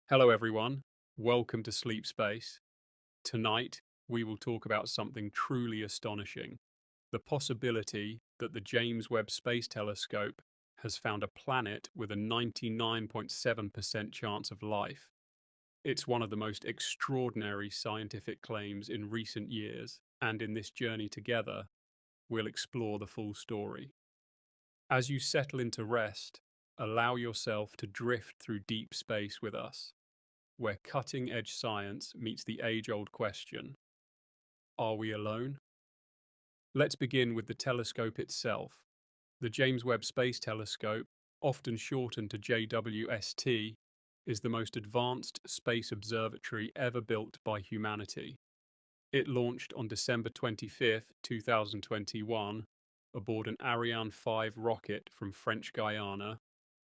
Hello, everyone. Welcome to Sleep Space. Tonight, we will talk about something truly astonishing, the possibility that the James Webb Space Telescope has found a planet with a 99.7% chance of life. It's one of the most extraordinary scientific claims in recent years, and in this journey together, we'll explore the full story. As you settle into rest, allow yourself to drift through deep space with us, where cutting edge science meets the age old question: are we alone? Let's begin with the telescope itself. The James Webb Space Telescope, often shortened to JWST, is the most advanced space observatory ever built by humanity. It launched on December 25, 2021, aboard an Ariane 5 rocket from French Guiana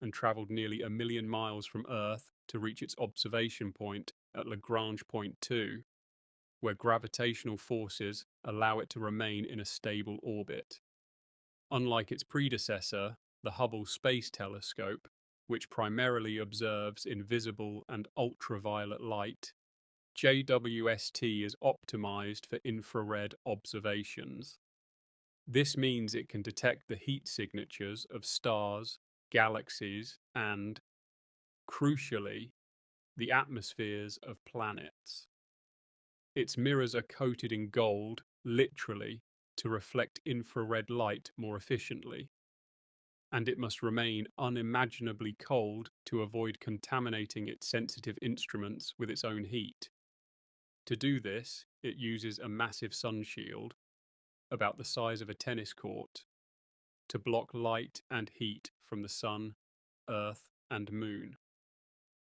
and travelled nearly a million miles from Earth to reach its observation point at Lagrange Point 2, where gravitational forces allow it to remain in a stable orbit. Unlike its predecessor, the Hubble Space Telescope, which primarily observes invisible and ultraviolet light, JWST is optimized for infrared observations. This means it can detect the heat signatures of stars, galaxies, and, crucially, the atmospheres of planets. Its mirrors are coated in gold, literally, to reflect infrared light more efficiently, and it must remain unimaginably cold to avoid contaminating its sensitive instruments with its own heat. To do this, it uses a massive sun shield, about the size of a tennis court, to block light and heat from the sun, Earth, and Moon.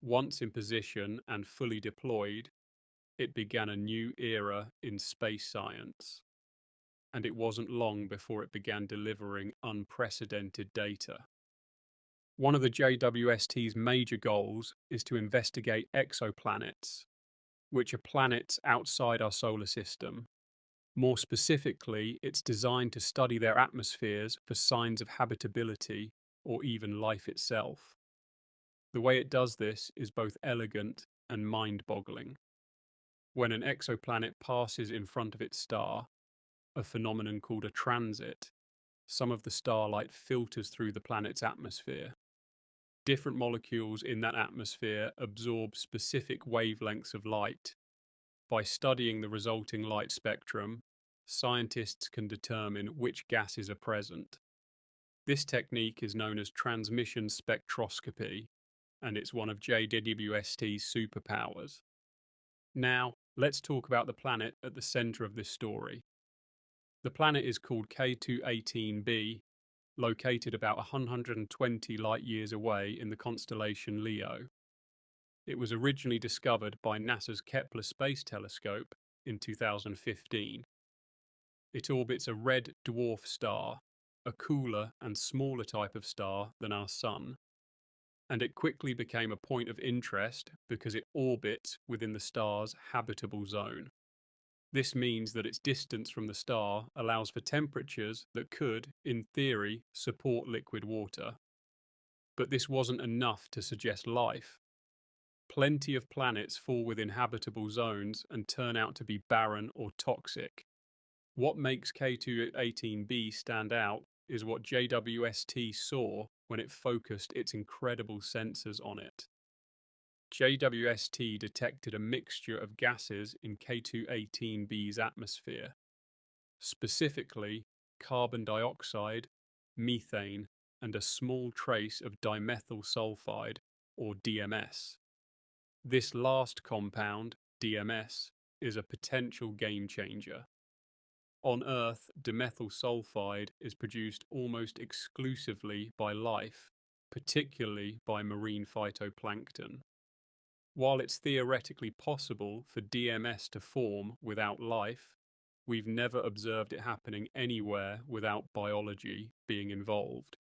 Once in position and fully deployed, it began a new era in space science, and it wasn't long before it began delivering unprecedented data. One of the JWST's major goals is to investigate exoplanets, which are planets outside our solar system. More specifically, it's designed to study their atmospheres for signs of habitability or even life itself. The way it does this is both elegant and mind-boggling. When an exoplanet passes in front of its star, a phenomenon called a transit, some of the starlight filters through the planet's atmosphere. Different molecules in that atmosphere absorb specific wavelengths of light. By studying the resulting light spectrum, scientists can determine which gases are present. This technique is known as transmission spectroscopy, and it's one of JWST's superpowers. Now, let's talk about the planet at the center of this story. The planet is called K2-18b, located about 120 light years away in the constellation Leo. It was originally discovered by NASA's Kepler Space Telescope in 2015. It orbits a red dwarf star, a cooler and smaller type of star than our Sun, and it quickly became a point of interest because it orbits within the star's habitable zone. This means that its distance from the star allows for temperatures that could, in theory, support liquid water. But this wasn't enough to suggest life. Plenty of planets fall within habitable zones and turn out to be barren or toxic. What makes K2-18b stand out is what JWST saw when it focused its incredible sensors on it. JWST detected a mixture of gases in K2-18b's atmosphere, specifically carbon dioxide, methane, and a small trace of dimethyl sulfide, or DMS. This last compound, DMS, is a potential game changer. On Earth, dimethyl sulfide is produced almost exclusively by life, particularly by marine phytoplankton. While it's theoretically possible for DMS to form without life, we've never observed it happening anywhere without biology being involved.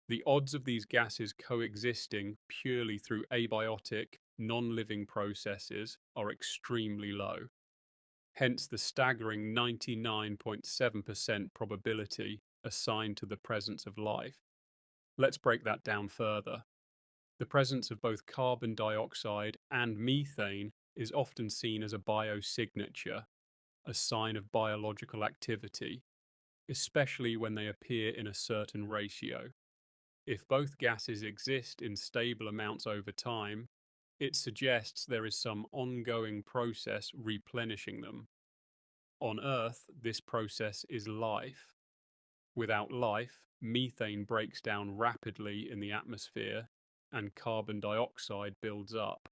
The odds of these gases coexisting purely through abiotic, non-living processes are extremely low. Hence the staggering 99.7% probability assigned to the presence of life. Let's break that down further. The presence of both carbon dioxide and methane is often seen as a biosignature, a sign of biological activity, especially when they appear in a certain ratio. If both gases exist in stable amounts over time, it suggests there is some ongoing process replenishing them. On Earth, this process is life. Without life, methane breaks down rapidly in the atmosphere and carbon dioxide builds up.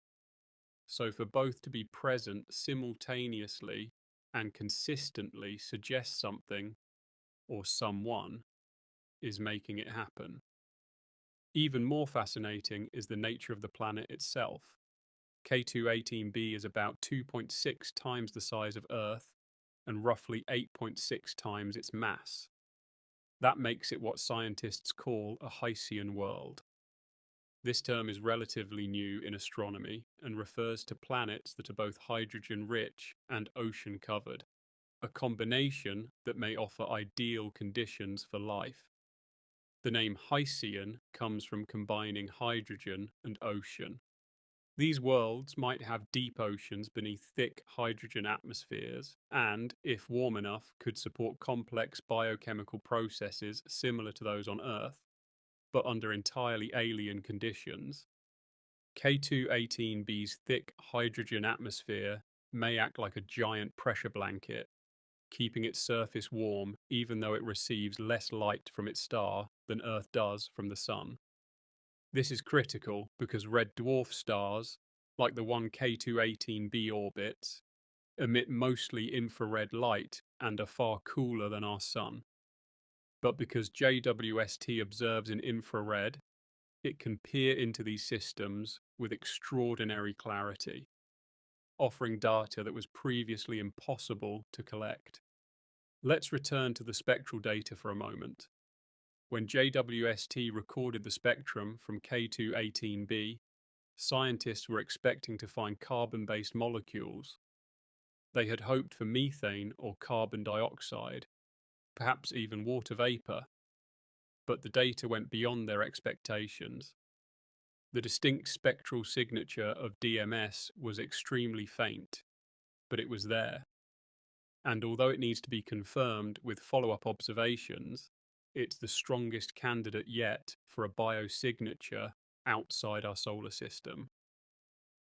So, for both to be present simultaneously and consistently suggests something or someone is making it happen. Even more fascinating is the nature of the planet itself. K2-18b is about 2.6 times the size of Earth and roughly 8.6 times its mass. That makes it what scientists call a Hycean world. This term is relatively new in astronomy and refers to planets that are both hydrogen-rich and ocean-covered, a combination that may offer ideal conditions for life. The name Hycean comes from combining hydrogen and ocean. These worlds might have deep oceans beneath thick hydrogen atmospheres and, if warm enough, could support complex biochemical processes similar to those on Earth, but under entirely alien conditions. K2-18b's thick hydrogen atmosphere may act like a giant pressure blanket, keeping its surface warm even though it receives less light from its star than Earth does from the Sun. This is critical because red dwarf stars, like the one K2-18b orbits, emit mostly infrared light and are far cooler than our Sun. But because JWST observes in infrared, it can peer into these systems with extraordinary clarity, offering data that was previously impossible to collect. Let's return to the spectral data for a moment. When JWST recorded the spectrum from K2-18b, scientists were expecting to find carbon-based molecules. They had hoped for methane or carbon dioxide, perhaps even water vapor, but the data went beyond their expectations. The distinct spectral signature of DMS was extremely faint, but it was there. And although it needs to be confirmed with follow-up observations, it's the strongest candidate yet for a biosignature outside our solar system.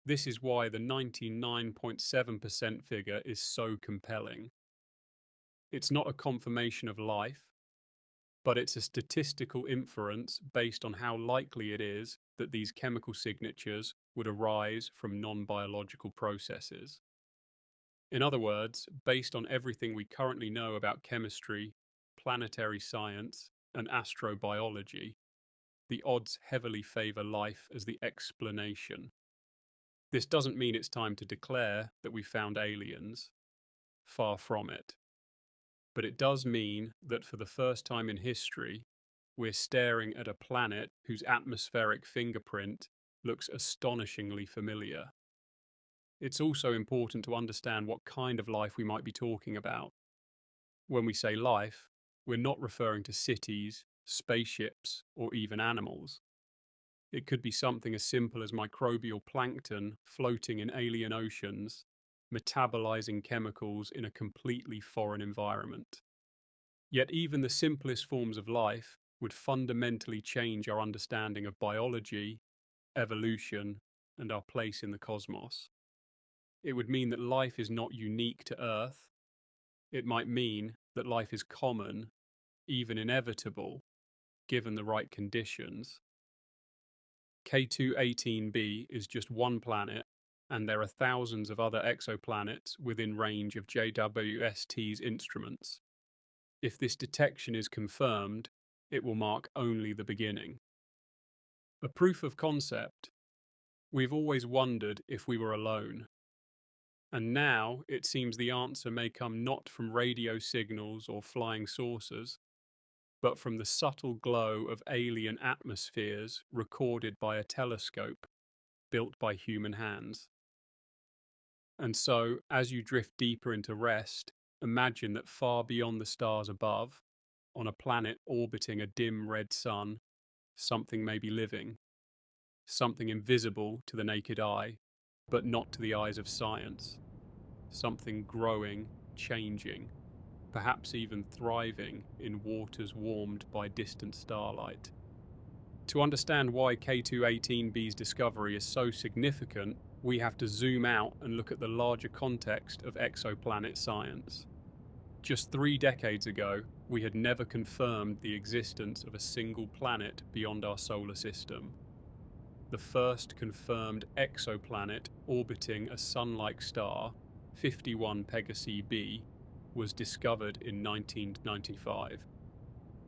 This is why the 99.7% figure is so compelling. It's not a confirmation of life, but it's a statistical inference based on how likely it is that these chemical signatures would arise from non-biological processes. In other words, based on everything we currently know about chemistry, planetary science, and astrobiology, the odds heavily favor life as the explanation. This doesn't mean it's time to declare that we found aliens. Far from it. But it does mean that for the first time in history, we're staring at a planet whose atmospheric fingerprint looks astonishingly familiar. It's also important to understand what kind of life we might be talking about. When we say life, we're not referring to cities, spaceships, or even animals. It could be something as simple as microbial plankton floating in alien oceans, metabolizing chemicals in a completely foreign environment. Yet even the simplest forms of life would fundamentally change our understanding of biology, evolution, and our place in the cosmos. It would mean that life is not unique to Earth. It might mean that life is common, even inevitable, given the right conditions. K2-18b is just one planet, and there are thousands of other exoplanets within range of JWST's instruments. If this detection is confirmed, it will mark only the beginning. A proof of concept. We've always wondered if we were alone. And now it seems the answer may come not from radio signals or flying saucers, but from the subtle glow of alien atmospheres recorded by a telescope built by human hands. And so, as you drift deeper into rest, imagine that far beyond the stars above, on a planet orbiting a dim red sun, something may be living. something invisible to the naked eye, but not to the eyes of science, something growing, changing, perhaps even thriving in waters warmed by distant starlight. To understand why K218b's discovery is so significant, we have to zoom out and look at the larger context of exoplanet science. Just 3 decades ago, we had never confirmed the existence of a single planet beyond our solar system. The first confirmed exoplanet orbiting a Sun-like star, 51 Pegasi b, was discovered in 1995.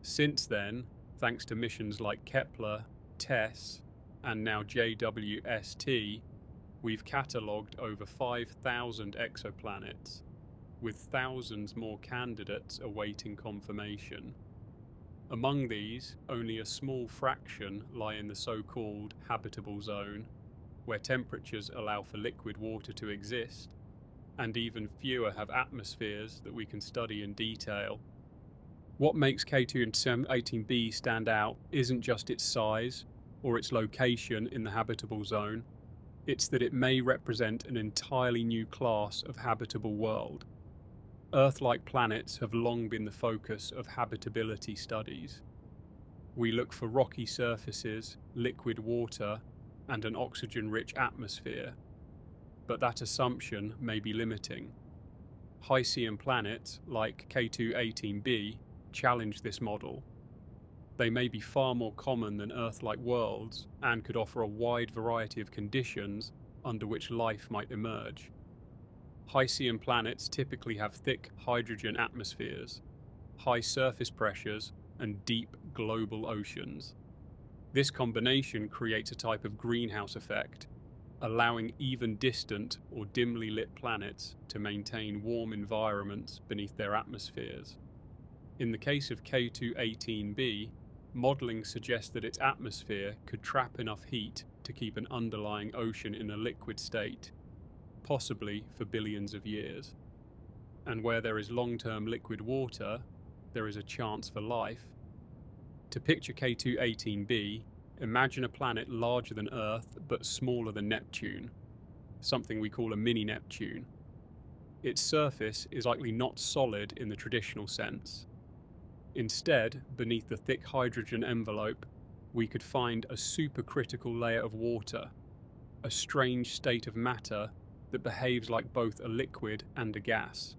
Since then, thanks to missions like Kepler, TESS, and now JWST, we've catalogued over 5,000 exoplanets, with thousands more candidates awaiting confirmation. Among these, only a small fraction lie in the so-called habitable zone, where temperatures allow for liquid water to exist, and even fewer have atmospheres that we can study in detail. What makes K218b stand out isn't just its size or its location in the habitable zone, it's that it may represent an entirely new class of habitable world. Earth-like planets have long been the focus of habitability studies. We look for rocky surfaces, liquid water, and an oxygen-rich atmosphere, but that assumption may be limiting. High-Cean planets like K218b challenge this model. They may be far more common than Earth-like worlds and could offer a wide variety of conditions under which life might emerge. High-Cean planets typically have thick hydrogen atmospheres, high surface pressures, and deep global oceans. This combination creates a type of greenhouse effect, allowing even distant or dimly lit planets to maintain warm environments beneath their atmospheres. In the case of K218b, modelling suggests that its atmosphere could trap enough heat to keep an underlying ocean in a liquid state, possibly for billions of years. And where there is long-term liquid water, there is a chance for life. To picture K218b, imagine a planet larger than Earth but smaller than Neptune, something we call a mini-Neptune. Its surface is likely not solid in the traditional sense. Instead, beneath the thick hydrogen envelope, we could find a supercritical layer of water, a strange state of matter that behaves like both a liquid and a gas.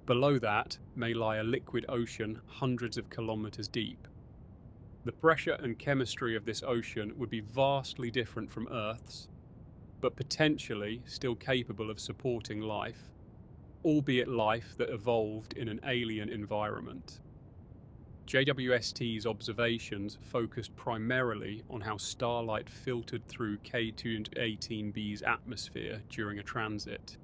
Below that may lie a liquid ocean hundreds of kilometers deep. The pressure and chemistry of this ocean would be vastly different from Earth's, but potentially still capable of supporting life, albeit life that evolved in an alien environment. JWST's observations focused primarily on how starlight filtered through K218b's atmosphere during a transit.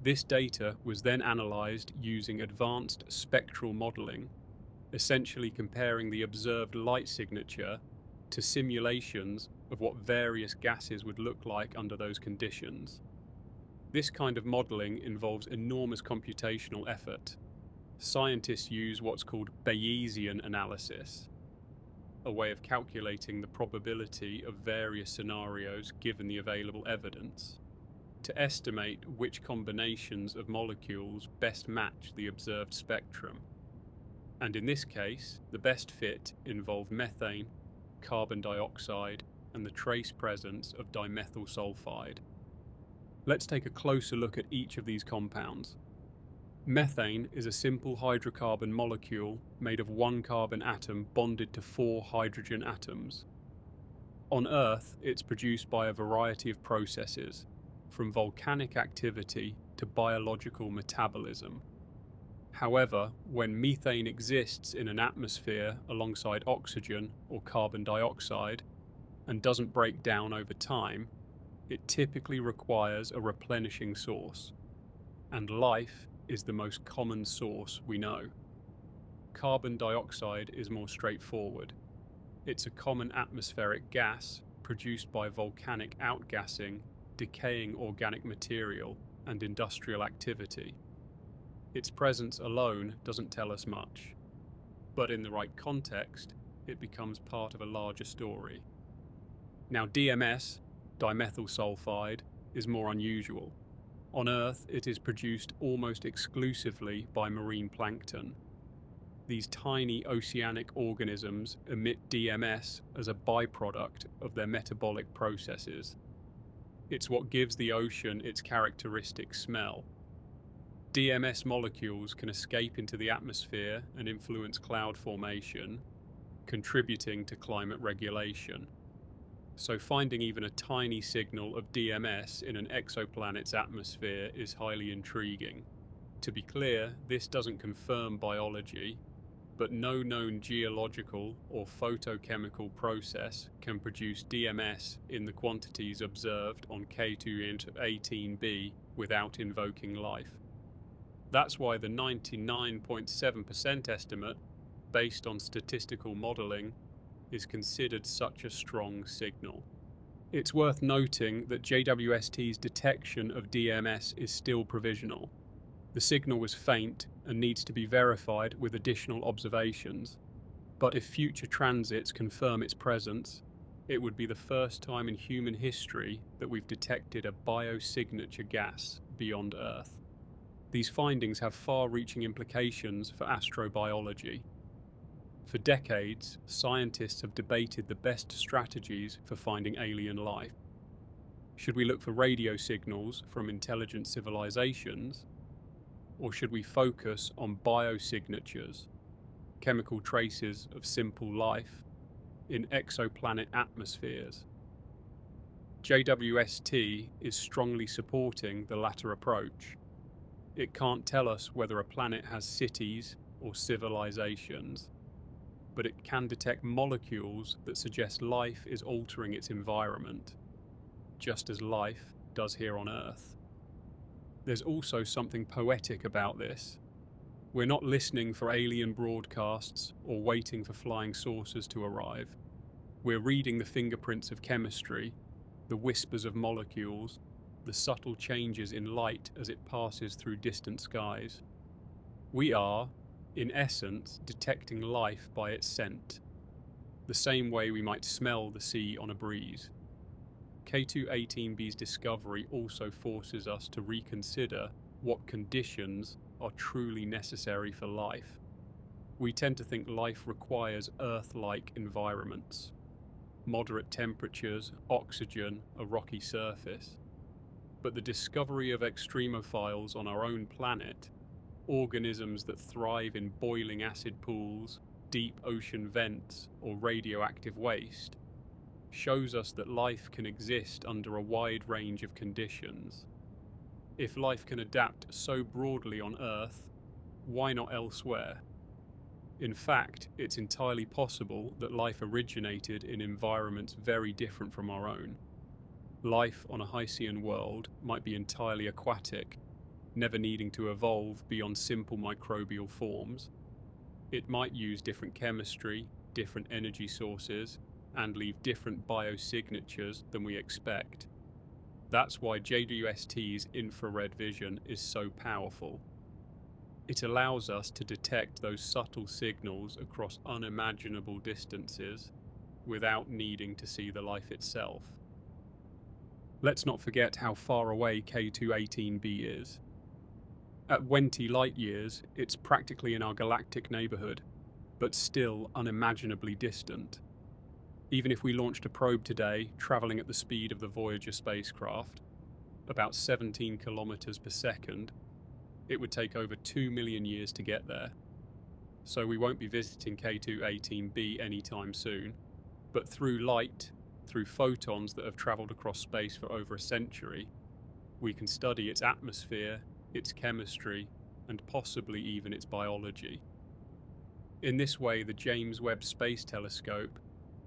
This data was then analysed using advanced spectral modelling, essentially comparing the observed light signature to simulations of what various gases would look like under those conditions. This kind of modelling involves enormous computational effort. Scientists use what's called Bayesian analysis, a way of calculating the probability of various scenarios given the available evidence, to estimate which combinations of molecules best match the observed spectrum. And in this case, the best fit involved methane, carbon dioxide, and the trace presence of dimethyl sulfide. Let's take a closer look at each of these compounds. Methane is a simple hydrocarbon molecule made of one carbon atom bonded to 4 hydrogen atoms. On Earth, it's produced by a variety of processes, from volcanic activity to biological metabolism. However, when methane exists in an atmosphere alongside oxygen or carbon dioxide and doesn't break down over time, it typically requires a replenishing source, and life is the most common source we know. Carbon dioxide is more straightforward. It's a common atmospheric gas produced by volcanic outgassing, decaying organic material, and industrial activity. Its presence alone doesn't tell us much, but in the right context, it becomes part of a larger story. Now, DMS, dimethyl sulfide, is more unusual. On Earth, it is produced almost exclusively by marine plankton. These tiny oceanic organisms emit DMS as a byproduct of their metabolic processes. It's what gives the ocean its characteristic smell. DMS molecules can escape into the atmosphere and influence cloud formation, contributing to climate regulation. So finding even a tiny signal of DMS in an exoplanet's atmosphere is highly intriguing. To be clear, this doesn't confirm biology, but no known geological or photochemical process can produce DMS in the quantities observed on K2-18b without invoking life. That's why the 99.7% estimate, based on statistical modeling, is considered such a strong signal. It's worth noting that JWST's detection of DMS is still provisional. The signal was faint and needs to be verified with additional observations. But if future transits confirm its presence, it would be the first time in human history that we've detected a biosignature gas beyond Earth. These findings have far-reaching implications for astrobiology. For decades, scientists have debated the best strategies for finding alien life. Should we look for radio signals from intelligent civilizations? Or should we focus on biosignatures, chemical traces of simple life, in exoplanet atmospheres? JWST is strongly supporting the latter approach. It can't tell us whether a planet has cities or civilizations, but it can detect molecules that suggest life is altering its environment, just as life does here on Earth. There's also something poetic about this. We're not listening for alien broadcasts or waiting for flying saucers to arrive. We're reading the fingerprints of chemistry, the whispers of molecules, the subtle changes in light as it passes through distant skies. We are, in essence, detecting life by its scent, the same way we might smell the sea on a breeze. K2-18b's discovery also forces us to reconsider what conditions are truly necessary for life. We tend to think life requires Earth-like environments, moderate temperatures, oxygen, a rocky surface. But the discovery of extremophiles on our own planet, organisms that thrive in boiling acid pools, deep ocean vents, or radioactive waste, shows us that life can exist under a wide range of conditions. If life can adapt so broadly on Earth, why not elsewhere? In fact, it's entirely possible that life originated in environments very different from our own. Life on a Hycean world might be entirely aquatic, never needing to evolve beyond simple microbial forms. It might use different chemistry, different energy sources, and leave different biosignatures than we expect. That's why JWST's infrared vision is so powerful. It allows us to detect those subtle signals across unimaginable distances without needing to see the life itself. Let's not forget how far away K2-18b is. At 20 light-years, it's practically in our galactic neighborhood, but still unimaginably distant. Even if we launched a probe today, traveling at the speed of the Voyager spacecraft, about 17 kilometers per second, it would take over 2 million years to get there. So we won't be visiting K2-18b anytime soon, but through light, through photons that have traveled across space for over a century, we can study its atmosphere, its chemistry, and possibly even its biology. In this way, the James Webb Space Telescope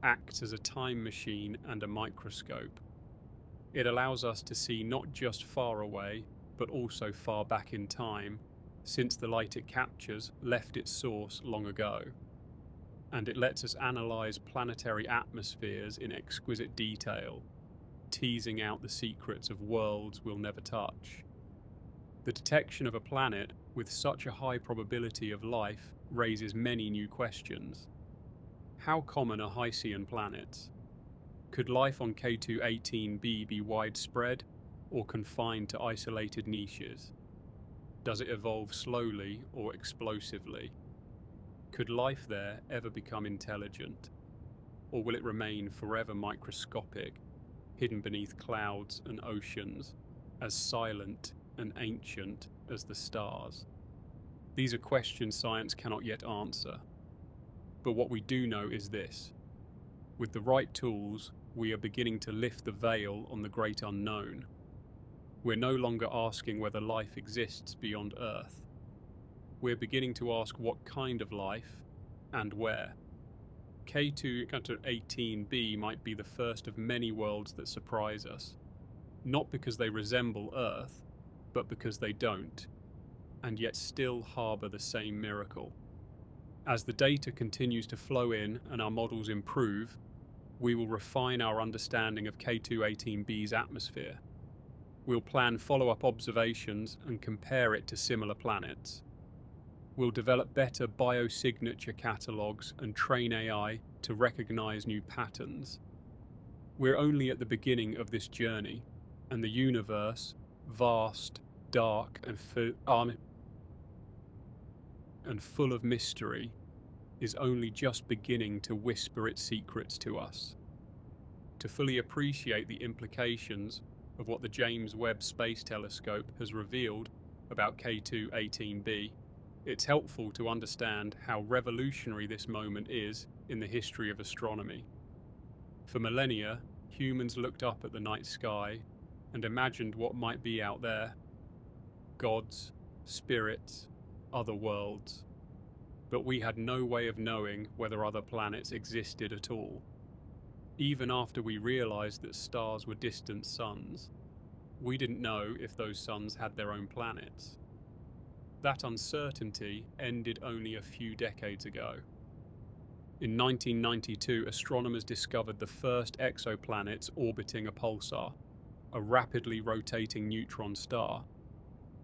acts as a time machine and a microscope. It allows us to see not just far away, but also far back in time, since the light it captures left its source long ago. And it lets us analyze planetary atmospheres in exquisite detail, teasing out the secrets of worlds we'll never touch. The detection of a planet with such a high probability of life raises many new questions. How common are Hycean planets? Could life on K2-18b be widespread or confined to isolated niches? Does it evolve slowly or explosively? Could life there ever become intelligent? Or will it remain forever microscopic, hidden beneath clouds and oceans, as silent and ancient as the stars? These are questions science cannot yet answer. But what we do know is this: with the right tools, we are beginning to lift the veil on the great unknown. We're no longer asking whether life exists beyond Earth. We're beginning to ask what kind of life and where. K2-18b might be the first of many worlds that surprise us, not because they resemble Earth, but because they don't, and yet still harbour the same miracle. As the data continues to flow in and our models improve, we will refine our understanding of K2-18b's atmosphere. We'll plan follow-up observations and compare it to similar planets. We'll develop better biosignature catalogues and train AI to recognise new patterns. We're only at the beginning of this journey, and the universe, vast, dark, and full of mystery, is only just beginning to whisper its secrets to us. To fully appreciate the implications of what the James Webb Space Telescope has revealed about K2-18b, it's helpful to understand how revolutionary this moment is in the history of astronomy. For millennia, humans looked up at the night sky and imagined what might be out there: gods, spirits, other worlds. But we had no way of knowing whether other planets existed at all. Even after we realized that stars were distant suns, we didn't know if those suns had their own planets. That uncertainty ended only a few decades ago. In 1992, astronomers discovered the first exoplanets orbiting a pulsar, a rapidly rotating neutron star.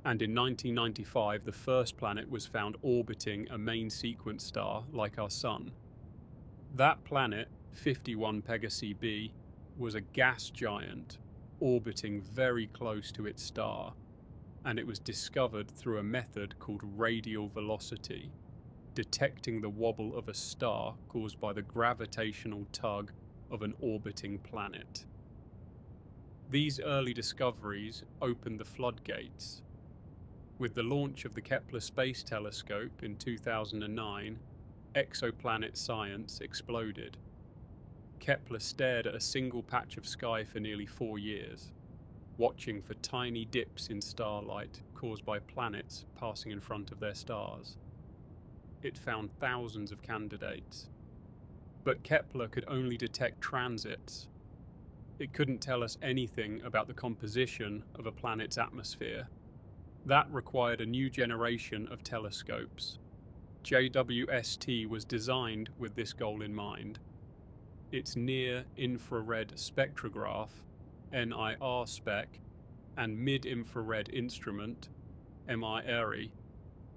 And in 1995, the first planet was found orbiting a main sequence star like our Sun. That planet, 51 Pegasi b, was a gas giant orbiting very close to its star, and it was discovered through a method called radial velocity, detecting the wobble of a star caused by the gravitational tug of an orbiting planet. These early discoveries opened the floodgates. With the launch of the Kepler Space Telescope in 2009, exoplanet science exploded. Kepler stared at a single patch of sky for nearly 4 years, watching for tiny dips in starlight caused by planets passing in front of their stars. It found thousands of candidates. But Kepler could only detect transits. It couldn't tell us anything about the composition of a planet's atmosphere. That required a new generation of telescopes. JWST was designed with this goal in mind. Its near-infrared spectrograph, NIR-SPEC, and mid-infrared instrument, MIRI,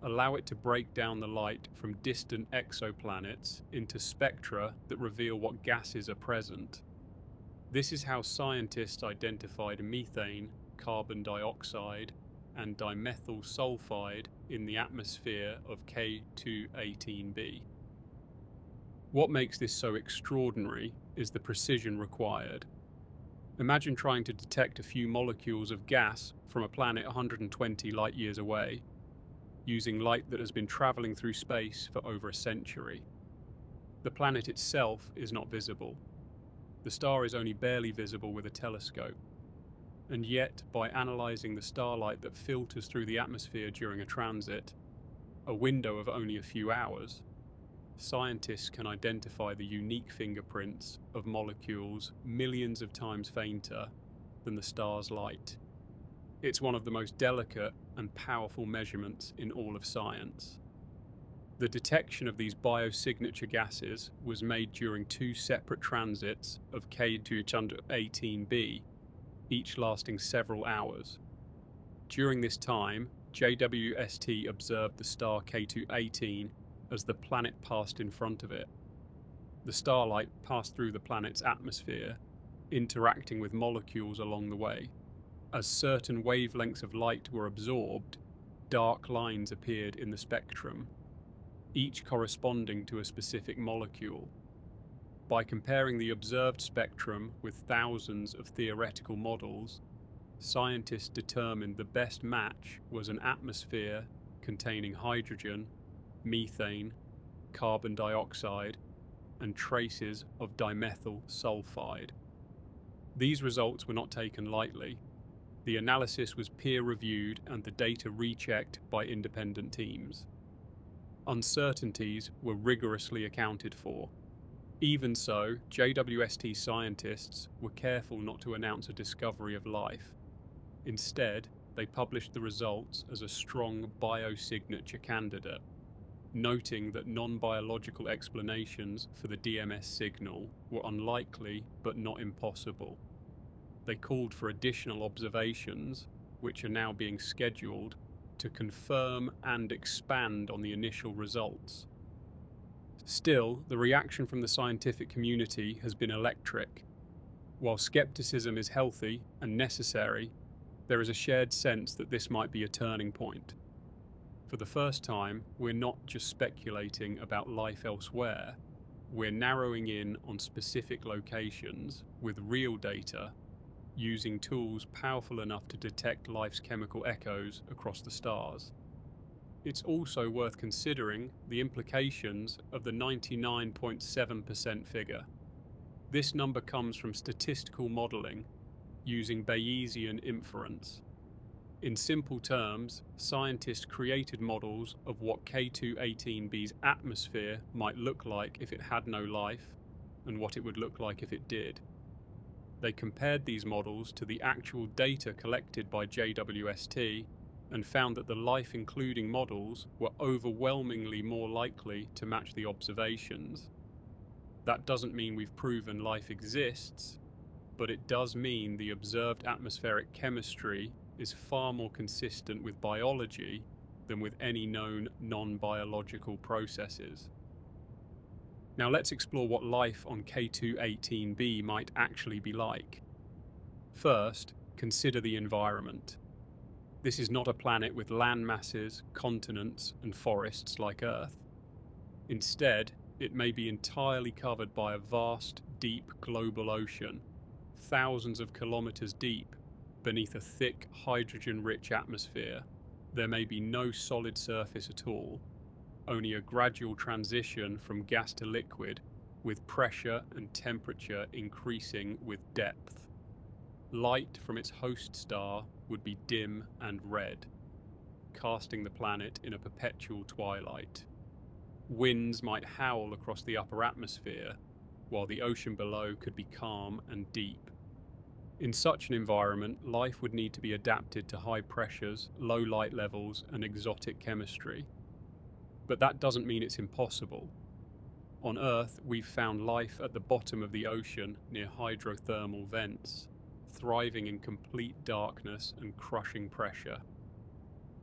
allow it to break down the light from distant exoplanets into spectra that reveal what gases are present. This is how scientists identified methane, carbon dioxide, and dimethyl sulfide in the atmosphere of K2-18b. What makes this so extraordinary is the precision required. Imagine trying to detect a few molecules of gas from a planet 120 light-years away, using light that has been traveling through space for over a century. The planet itself is not visible. The star is only barely visible with a telescope. And yet, by analysing the starlight that filters through the atmosphere during a transit, a window of only a few hours, scientists can identify the unique fingerprints of molecules millions of times fainter than the star's light. It's one of the most delicate and powerful measurements in all of science. The detection of these biosignature gases was made during 2 separate transits of K2-18b, each lasting several hours. During this time, JWST observed the star K2-18 as the planet passed in front of it. The starlight passed through the planet's atmosphere interacting with molecules along the way. As certain wavelengths of light were absorbed, dark lines appeared in the spectrum, each corresponding to a specific molecule. By comparing the observed spectrum with thousands of theoretical models, scientists determined the best match was an atmosphere containing hydrogen, methane, carbon dioxide, and traces of dimethyl sulfide. These results were not taken lightly. The analysis was peer-reviewed and the data rechecked by independent teams. Uncertainties were rigorously accounted for. Even so, JWST scientists were careful not to announce a discovery of life. Instead, they published the results as a strong biosignature candidate, noting that non-biological explanations for the DMS signal were unlikely but not impossible. They called for additional observations, which are now being scheduled, to confirm and expand on the initial results. Still, the reaction from the scientific community has been electric. While skepticism is healthy and necessary, there is a shared sense that this might be a turning point. For the first time, we're not just speculating about life elsewhere, we're narrowing in on specific locations with real data, using tools powerful enough to detect life's chemical echoes across the stars. It's also worth considering the implications of the 99.7% figure. This number comes from statistical modeling using Bayesian inference. In simple terms, scientists created models of what K2-18b's atmosphere might look like if it had no life, and what it would look like if it did. They compared these models to the actual data collected by JWST and found that the life-including models were overwhelmingly more likely to match the observations. That doesn't mean we've proven life exists, but it does mean the observed atmospheric chemistry is far more consistent with biology than with any known non-biological processes. Now let's explore what life on K2-18b might actually be like. First, consider the environment. This is not a planet with land masses, continents, and forests like Earth. Instead, it may be entirely covered by a vast, deep global ocean, thousands of kilometers deep, beneath a thick, hydrogen-rich atmosphere. There may be no solid surface at all, only a gradual transition from gas to liquid, with pressure and temperature increasing with depth. Light from its host star would be dim and red, casting the planet in a perpetual twilight. Winds might howl across the upper atmosphere, while the ocean below could be calm and deep. In such an environment, life would need to be adapted to high pressures, low light levels, and exotic chemistry. But that doesn't mean it's impossible. On Earth, we've found life at the bottom of the ocean near hydrothermal vents, thriving in complete darkness and crushing pressure.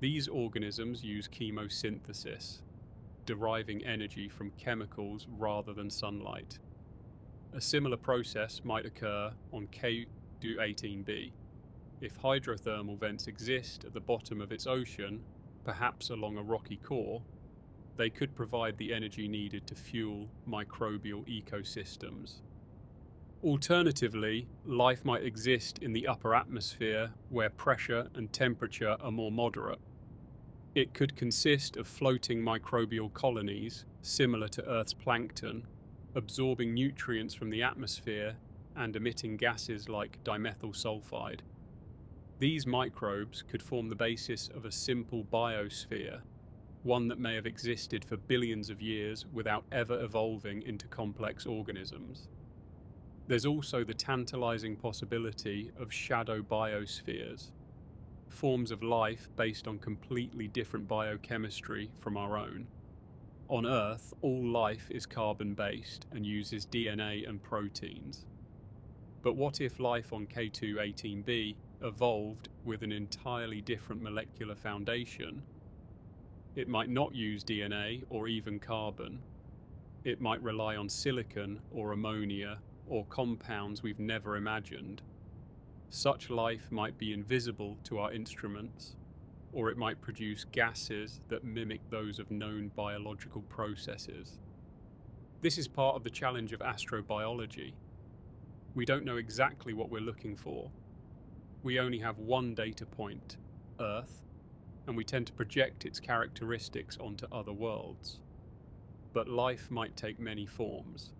These organisms use chemosynthesis, deriving energy from chemicals rather than sunlight. A similar process might occur on K2-18b. If hydrothermal vents exist at the bottom of its ocean, perhaps along a rocky core, they could provide the energy needed to fuel microbial ecosystems. Alternatively, life might exist in the upper atmosphere where pressure and temperature are more moderate. It could consist of floating microbial colonies, similar to Earth's plankton, absorbing nutrients from the atmosphere and emitting gases like dimethyl sulfide. These microbes could form the basis of a simple biosphere, one that may have existed for billions of years without ever evolving into complex organisms. There's also the tantalizing possibility of shadow biospheres, forms of life based on completely different biochemistry from our own. On Earth, all life is carbon-based and uses DNA and proteins. But what if life on K2-18b evolved with an entirely different molecular foundation? It might not use DNA or even carbon. It might rely on silicon or ammonia or compounds we've never imagined. Such life might be invisible to our instruments, or it might produce gases that mimic those of known biological processes. This is part of the challenge of astrobiology. We don't know exactly what we're looking for. We only have one data point, Earth, and we tend to project its characteristics onto other worlds. But life might take many forms.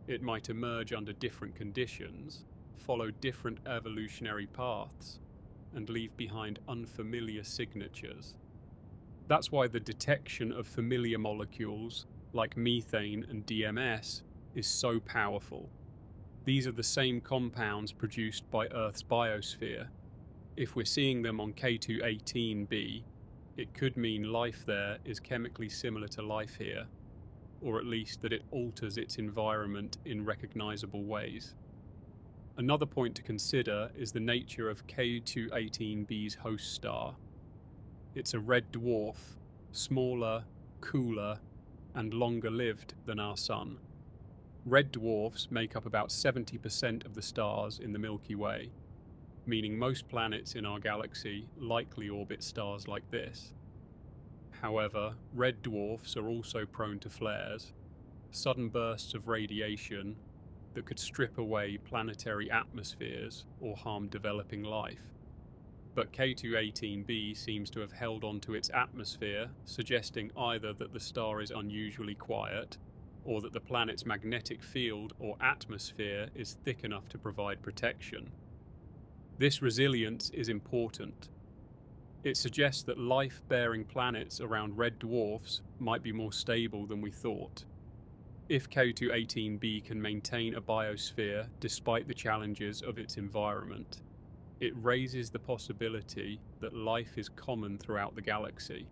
It might emerge under different conditions, follow different evolutionary paths, and leave behind unfamiliar signatures. That's why the detection of familiar molecules, like methane and DMS, is so powerful. These are the same compounds produced by Earth's biosphere. If we're seeing them on K2-18b, it could mean life there is chemically similar to life here, or at least that it alters its environment in recognizable ways. Another point to consider is the nature of K2-18b's host star. It's a red dwarf, smaller, cooler, and longer-lived than our Sun. Red dwarfs make up about 70% of the stars in the Milky Way, meaning most planets in our galaxy likely orbit stars like this. However, red dwarfs are also prone to flares, sudden bursts of radiation that could strip away planetary atmospheres or harm developing life. But K2-18b seems to have held onto its atmosphere, suggesting either that the star is unusually quiet, or that the planet's magnetic field or atmosphere is thick enough to provide protection. This resilience is important. It suggests that life-bearing planets around red dwarfs might be more stable than we thought. If K2-18b can maintain a biosphere despite the challenges of its environment, it raises the possibility that life is common throughout the galaxy,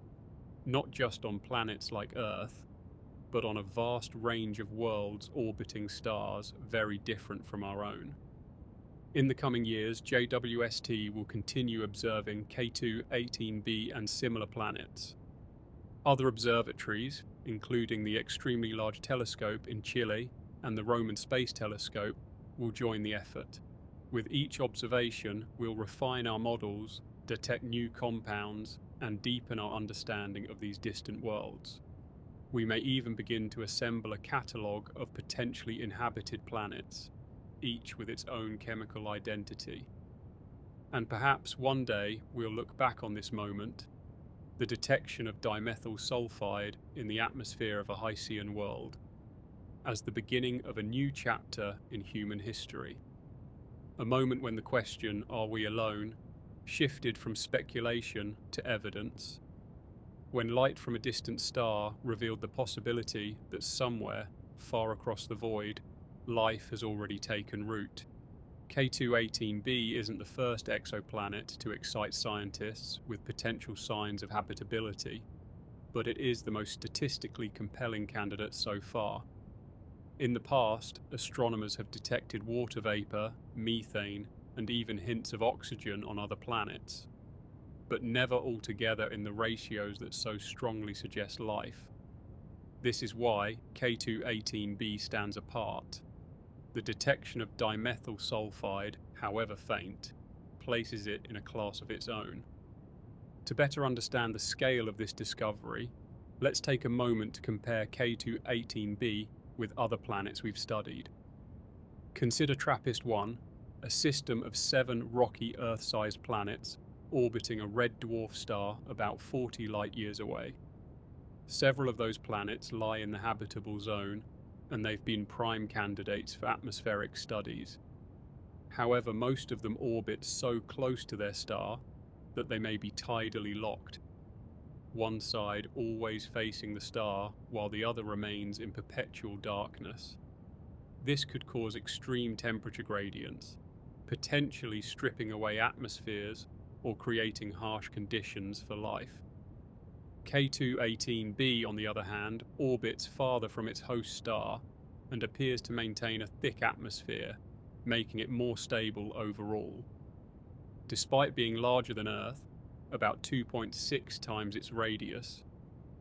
not just on planets like Earth, but on a vast range of worlds orbiting stars very different from our own. In the coming years, JWST will continue observing K2-18b and similar planets. Other observatories, including the Extremely Large Telescope in Chile and the Webb Space Telescope, will join the effort. With each observation, we'll refine our models, detect new compounds, and deepen our understanding of these distant worlds. We may even begin to assemble a catalogue of potentially inhabited planets, each with its own chemical identity. And perhaps one day we'll look back on this moment, the detection of dimethyl sulfide in the atmosphere of a Hycean world, as the beginning of a new chapter in human history. A moment when the question, "Are we alone?" shifted from speculation to evidence, when light from a distant star revealed the possibility that somewhere, far across the void, life has already taken root. K2-18b isn't the first exoplanet to excite scientists with potential signs of habitability, but it is the most statistically compelling candidate so far. In the past, astronomers have detected water vapor, methane, and even hints of oxygen on other planets, but never altogether in the ratios that so strongly suggest life. This is why K2-18b stands apart. The detection of dimethyl sulfide, however faint, places it in a class of its own. To better understand the scale of this discovery, let's take a moment to compare K2-18b with other planets we've studied. Consider TRAPPIST-1, a system of 7 rocky Earth-sized planets orbiting a red dwarf star about 40 light-years away. Several of those planets lie in the habitable zone, and they've been prime candidates for atmospheric studies. However, most of them orbit so close to their star that they may be tidally locked, one side always facing the star while the other remains in perpetual darkness. This could cause extreme temperature gradients, potentially stripping away atmospheres or creating harsh conditions for life. K2-18b, on the other hand, orbits farther from its host star and appears to maintain a thick atmosphere, making it more stable overall. Despite being larger than Earth, about 2.6 times its radius,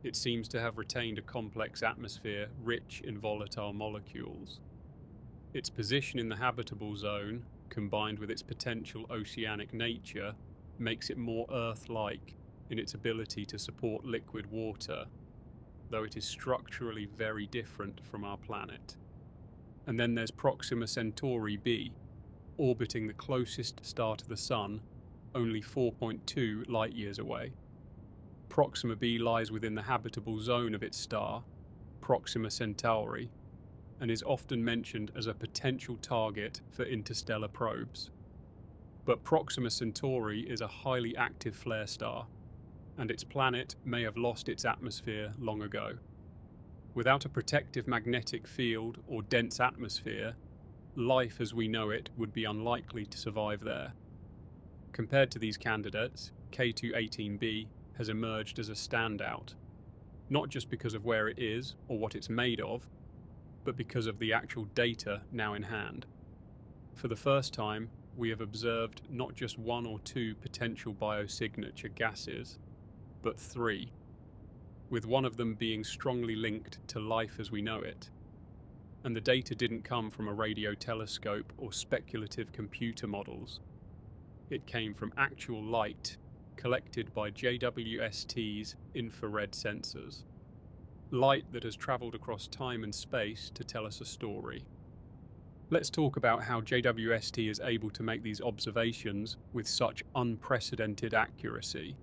it seems to have retained a complex atmosphere rich in volatile molecules. Its position in the habitable zone, combined with its potential oceanic nature, makes it more Earth-like in its ability to support liquid water, though it is structurally very different from our planet. And then there's Proxima Centauri b, orbiting the closest star to the Sun, only 4.2 light-years away. Proxima b lies within the habitable zone of its star, Proxima Centauri, and is often mentioned as a potential target for interstellar probes. But Proxima Centauri is a highly active flare star, and its planet may have lost its atmosphere long ago. Without a protective magnetic field or dense atmosphere, life as we know it would be unlikely to survive there. Compared to these candidates, K2-18b has emerged as a standout, not just because of where it is or what it's made of, but because of the actual data now in hand. For the first time, we have observed not just one or two potential biosignature gases, but three, with one of them being strongly linked to life as we know it. And the data didn't come from a radio telescope or speculative computer models. It came from actual light collected by JWST's infrared sensors. Light that has travelled across time and space to tell us a story. Let's talk about how JWST is able to make these observations with such unprecedented accuracy.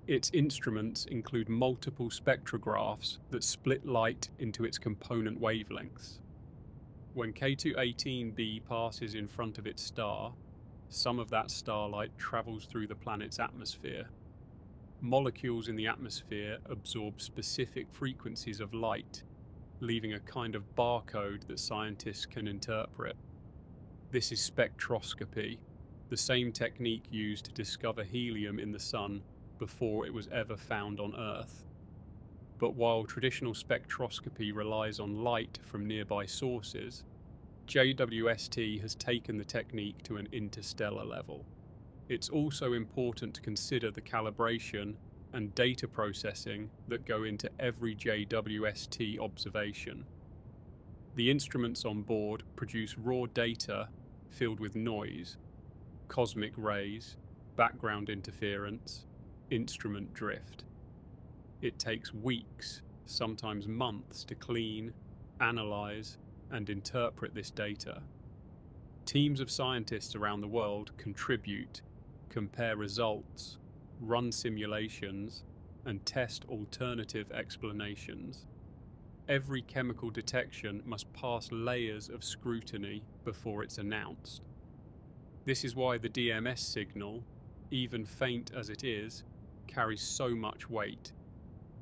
Its instruments include multiple spectrographs that split light into its component wavelengths. When K2-18b passes in front of its star, some of that starlight travels through the planet's atmosphere. Molecules in the atmosphere absorb specific frequencies of light, leaving a kind of barcode that scientists can interpret. This is spectroscopy, the same technique used to discover helium in the Sun before it was ever found on Earth. But while traditional spectroscopy relies on light from nearby sources, JWST has taken the technique to an interstellar level. It's also important to consider the calibration and data processing that go into every JWST observation. The instruments on board produce raw data filled with noise, cosmic rays, background interference, instrument drift. It takes weeks, sometimes months, to clean, analyze, and interpret this data. Teams of scientists around the world contribute, compare results, run simulations, and test alternative explanations. Every chemical detection must pass layers of scrutiny before it's announced. This is why the DMS signal, even faint as it is, carries so much weight.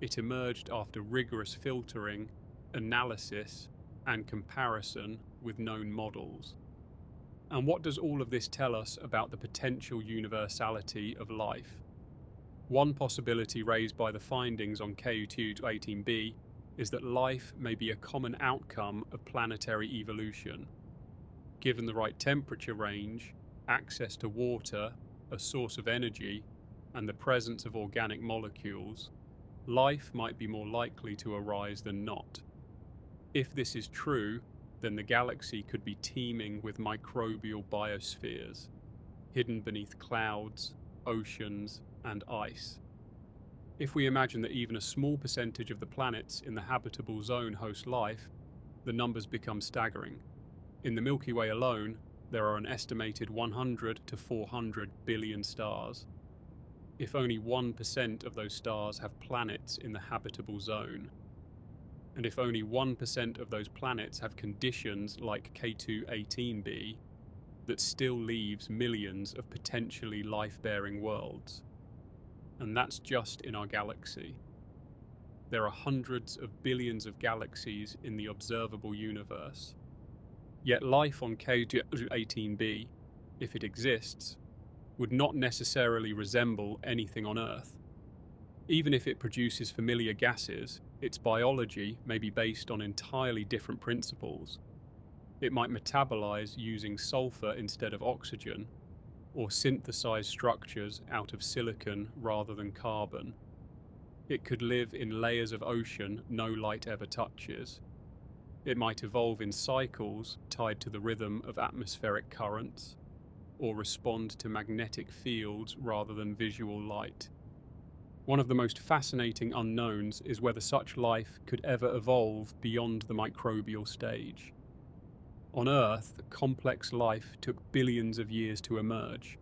It emerged after rigorous filtering, analysis, and comparison with known models. And what does all of this tell us about the potential universality of life? One possibility raised by the findings on K2-18b is that life may be a common outcome of planetary evolution. Given the right temperature range, access to water, a source of energy, and the presence of organic molecules, life might be more likely to arise than not. If this is true, then the galaxy could be teeming with microbial biospheres, hidden beneath clouds, oceans, and ice. If we imagine that even a small percentage of the planets in the habitable zone host life, the numbers become staggering. In the Milky Way alone, there are an estimated 100 to 400 billion stars. If only 1% of those stars have planets in the habitable zone, and if only 1% of those planets have conditions like K2-18b, that still leaves millions of potentially life-bearing worlds. And that's just in our galaxy. There are hundreds of billions of galaxies in the observable universe. Yet life on K2-18b, if it exists, would not necessarily resemble anything on Earth. Even if it produces familiar gases, its biology may be based on entirely different principles. It might metabolize using sulfur instead of oxygen, or synthesize structures out of silicon rather than carbon. It could live in layers of ocean no light ever touches. It might evolve in cycles tied to the rhythm of atmospheric currents, or respond to magnetic fields rather than visual light. One of the most fascinating unknowns is whether such life could ever evolve beyond the microbial stage. On Earth, complex life took billions of years to emerge.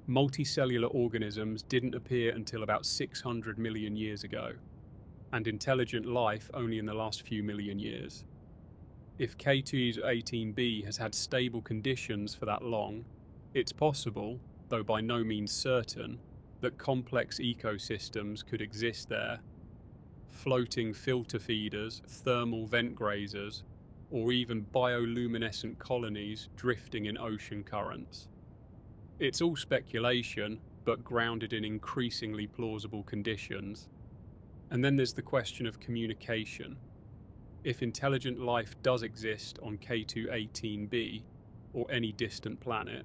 Multicellular organisms didn't appear until about 600 million years ago, and intelligent life only in the last few million years. If K2-18b has had stable conditions for that long, it's possible, though by no means certain, that complex ecosystems could exist there. Floating filter feeders, thermal vent grazers, or even bioluminescent colonies drifting in ocean currents. It's all speculation, but grounded in increasingly plausible conditions. And then there's the question of communication. If intelligent life does exist on K2-18b, or any distant planet,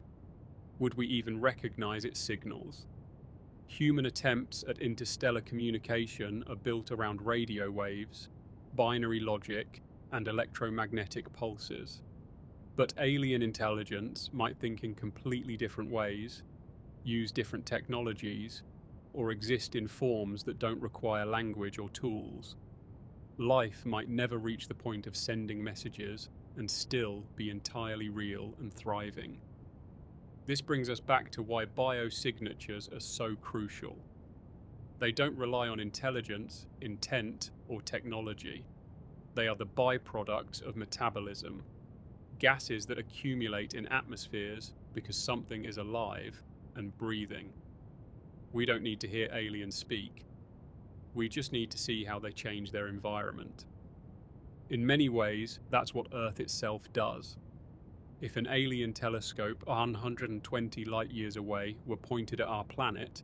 would we even recognize its signals? Human attempts at interstellar communication are built around radio waves, binary logic, and electromagnetic pulses. But alien intelligence might think in completely different ways, use different technologies, or exist in forms that don't require language or tools. Life might never reach the point of sending messages and still be entirely real and thriving. This brings us back to why biosignatures are so crucial. They don't rely on intelligence, intent, or technology. They are the byproducts of metabolism, gases that accumulate in atmospheres because something is alive and breathing. We don't need to hear aliens speak. We just need to see how they change their environment. In many ways, that's what Earth itself does. If an alien telescope 120 light-years away were pointed at our planet,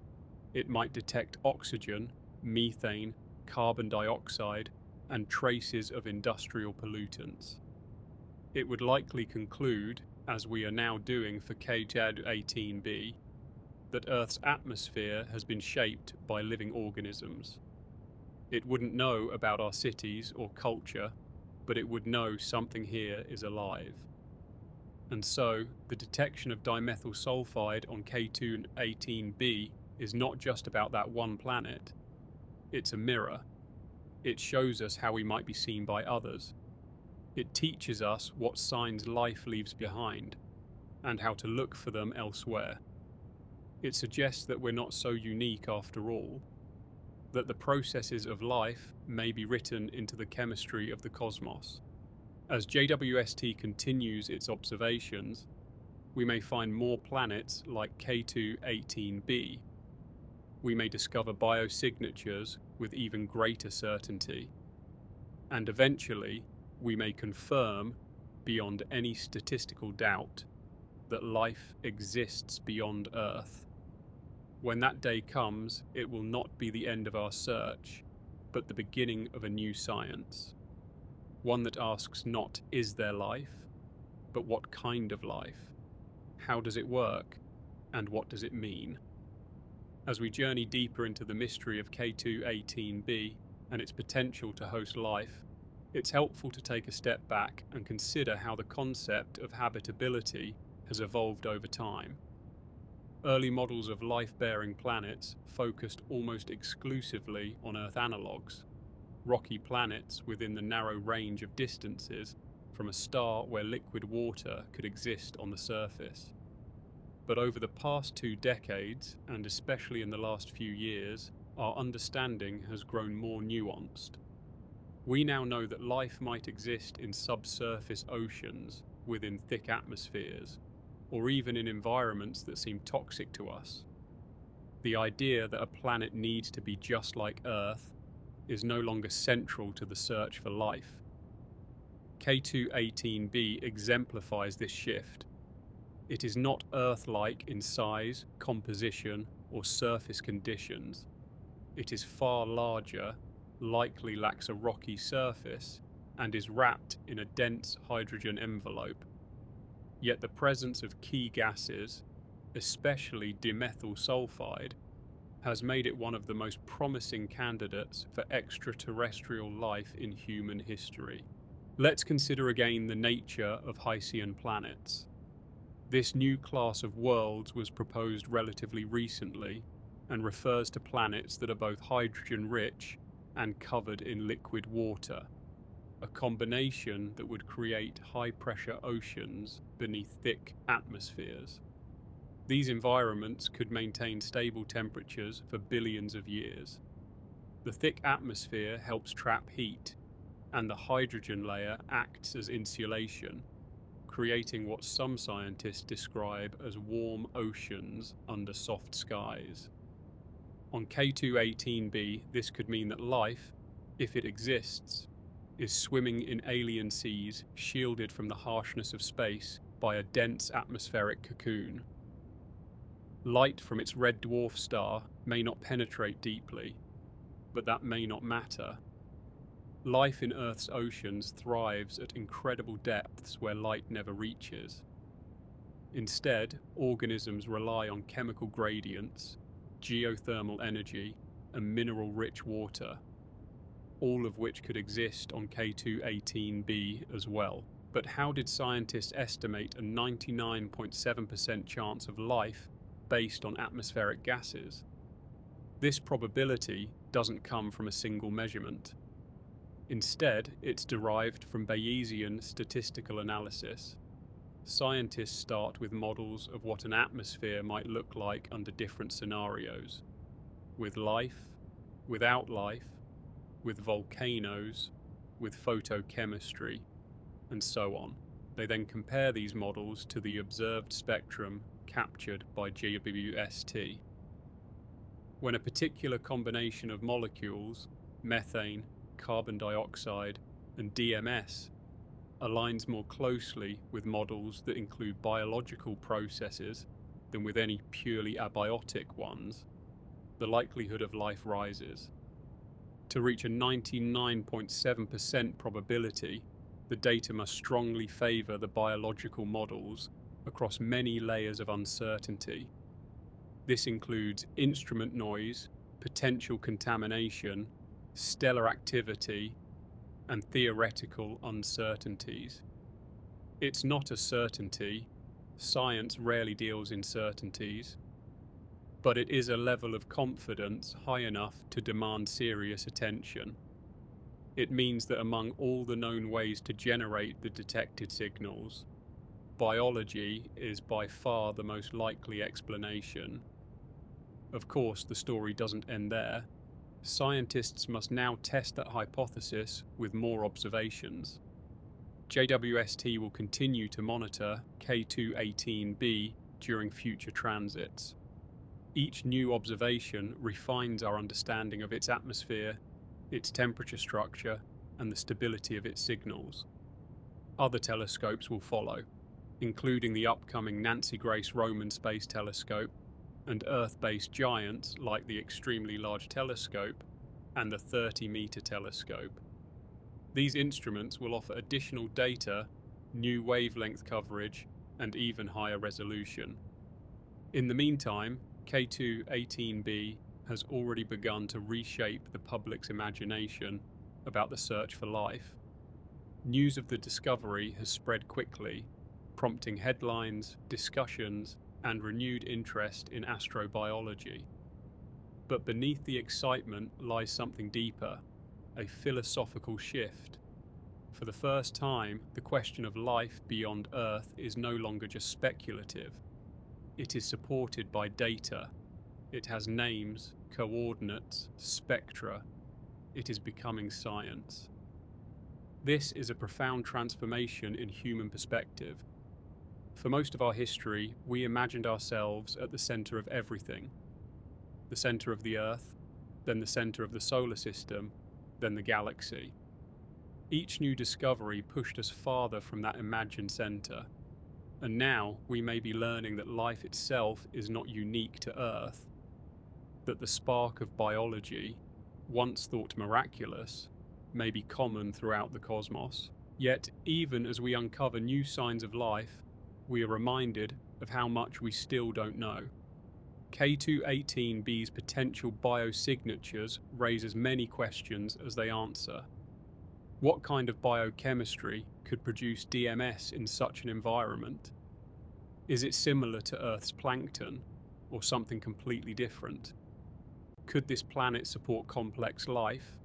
it might detect oxygen, methane, carbon dioxide, and traces of industrial pollutants. It would likely conclude, as we are now doing for K2-18b, that Earth's atmosphere has been shaped by living organisms. It wouldn't know about our cities or culture, but it would know something here is alive. And so, the detection of dimethyl sulfide on K2-18b is not just about that one planet. It's a mirror. It shows us how we might be seen by others. It teaches us what signs life leaves behind, and how to look for them elsewhere. It suggests that we're not so unique after all, that the processes of life may be written into the chemistry of the cosmos. As JWST continues its observations, we may find more planets like K2-18b. We may discover biosignatures with even greater certainty. And eventually, we may confirm, beyond any statistical doubt, that life exists beyond Earth. When that day comes, it will not be the end of our search, but the beginning of a new science. One that asks not, is there life, but what kind of life? How does it work? And what does it mean? As we journey deeper into the mystery of K2-18b and its potential to host life, it's helpful to take a step back and consider how the concept of habitability has evolved over time. Early models of life-bearing planets focused almost exclusively on Earth analogues, rocky planets within the narrow range of distances from a star where liquid water could exist on the surface. But over the past 2 decades, and especially in the last few years, our understanding has grown more nuanced. We now know that life might exist in subsurface oceans, within thick atmospheres, or even in environments that seem toxic to us. The idea that a planet needs to be just like Earth is no longer central to the search for life. K2-18b exemplifies this shift. It is not Earth-like in size, composition, or surface conditions. It is far larger, likely lacks a rocky surface, and is wrapped in a dense hydrogen envelope. Yet the presence of key gases, especially dimethyl sulfide, has made it one of the most promising candidates for extraterrestrial life in human history. Let's consider again the nature of Hycean planets. This new class of worlds was proposed relatively recently and refers to planets that are both hydrogen-rich and covered in liquid water, a combination that would create high-pressure oceans beneath thick atmospheres. These environments could maintain stable temperatures for billions of years. The thick atmosphere helps trap heat, and the hydrogen layer acts as insulation, creating what some scientists describe as warm oceans under soft skies. On K2-18b, this could mean that life, if it exists, is swimming in alien seas shielded from the harshness of space by a dense atmospheric cocoon. Light from its red dwarf star may not penetrate deeply, but that may not matter. Life in Earth's oceans thrives at incredible depths where light never reaches. Instead, organisms rely on chemical gradients, geothermal energy, and mineral-rich water, all of which could exist on K2-18b as well. But how did scientists estimate a 99.7% chance of life based on atmospheric gases? This probability doesn't come from a single measurement. Instead, it's derived from Bayesian statistical analysis. Scientists start with models of what an atmosphere might look like under different scenarios, with life, without life, with volcanoes, with photochemistry, and so on. They then compare these models to the observed spectrum captured by JWST. When a particular combination of molecules, methane, carbon dioxide, and DMS, aligns more closely with models that include biological processes than with any purely abiotic ones, the likelihood of life rises. To reach a 99.7% probability, the data must strongly favor the biological models across many layers of uncertainty. This includes instrument noise, potential contamination, stellar activity, and theoretical uncertainties. It's not a certainty. Science rarely deals in certainties. But it is a level of confidence high enough to demand serious attention. It means that among all the known ways to generate the detected signals, biology is by far the most likely explanation. Of course, the story doesn't end there. Scientists must now test that hypothesis with more observations. JWST will continue to monitor K2-18b during future transits. Each new observation refines our understanding of its atmosphere, its temperature structure, and the stability of its signals. Other telescopes will follow, including the upcoming Nancy Grace Roman Space Telescope and Earth-based giants like the Extremely Large Telescope and the 30-meter telescope. These instruments will offer additional data, new wavelength coverage, and even higher resolution. In the meantime, K2-18b has already begun to reshape the public's imagination about the search for life. News of the discovery has spread quickly, prompting headlines, discussions, and renewed interest in astrobiology. But beneath the excitement lies something deeper, a philosophical shift. For the first time, the question of life beyond Earth is no longer just speculative. It is supported by data. It has names, coordinates, spectra. It is becoming science. This is a profound transformation in human perspective. For most of our history, we imagined ourselves at the center of everything. The center of the Earth, then the center of the solar system, then the galaxy. Each new discovery pushed us farther from that imagined center. And now we may be learning that life itself is not unique to Earth, that the spark of biology, once thought miraculous, may be common throughout the cosmos. Yet, even as we uncover new signs of life, we are reminded of how much we still don't know. K2-18b's potential biosignatures raise as many questions as they answer. What kind of biochemistry could produce DMS in such an environment? Is it similar to Earth's plankton, or something completely different? Could this planet support complex life,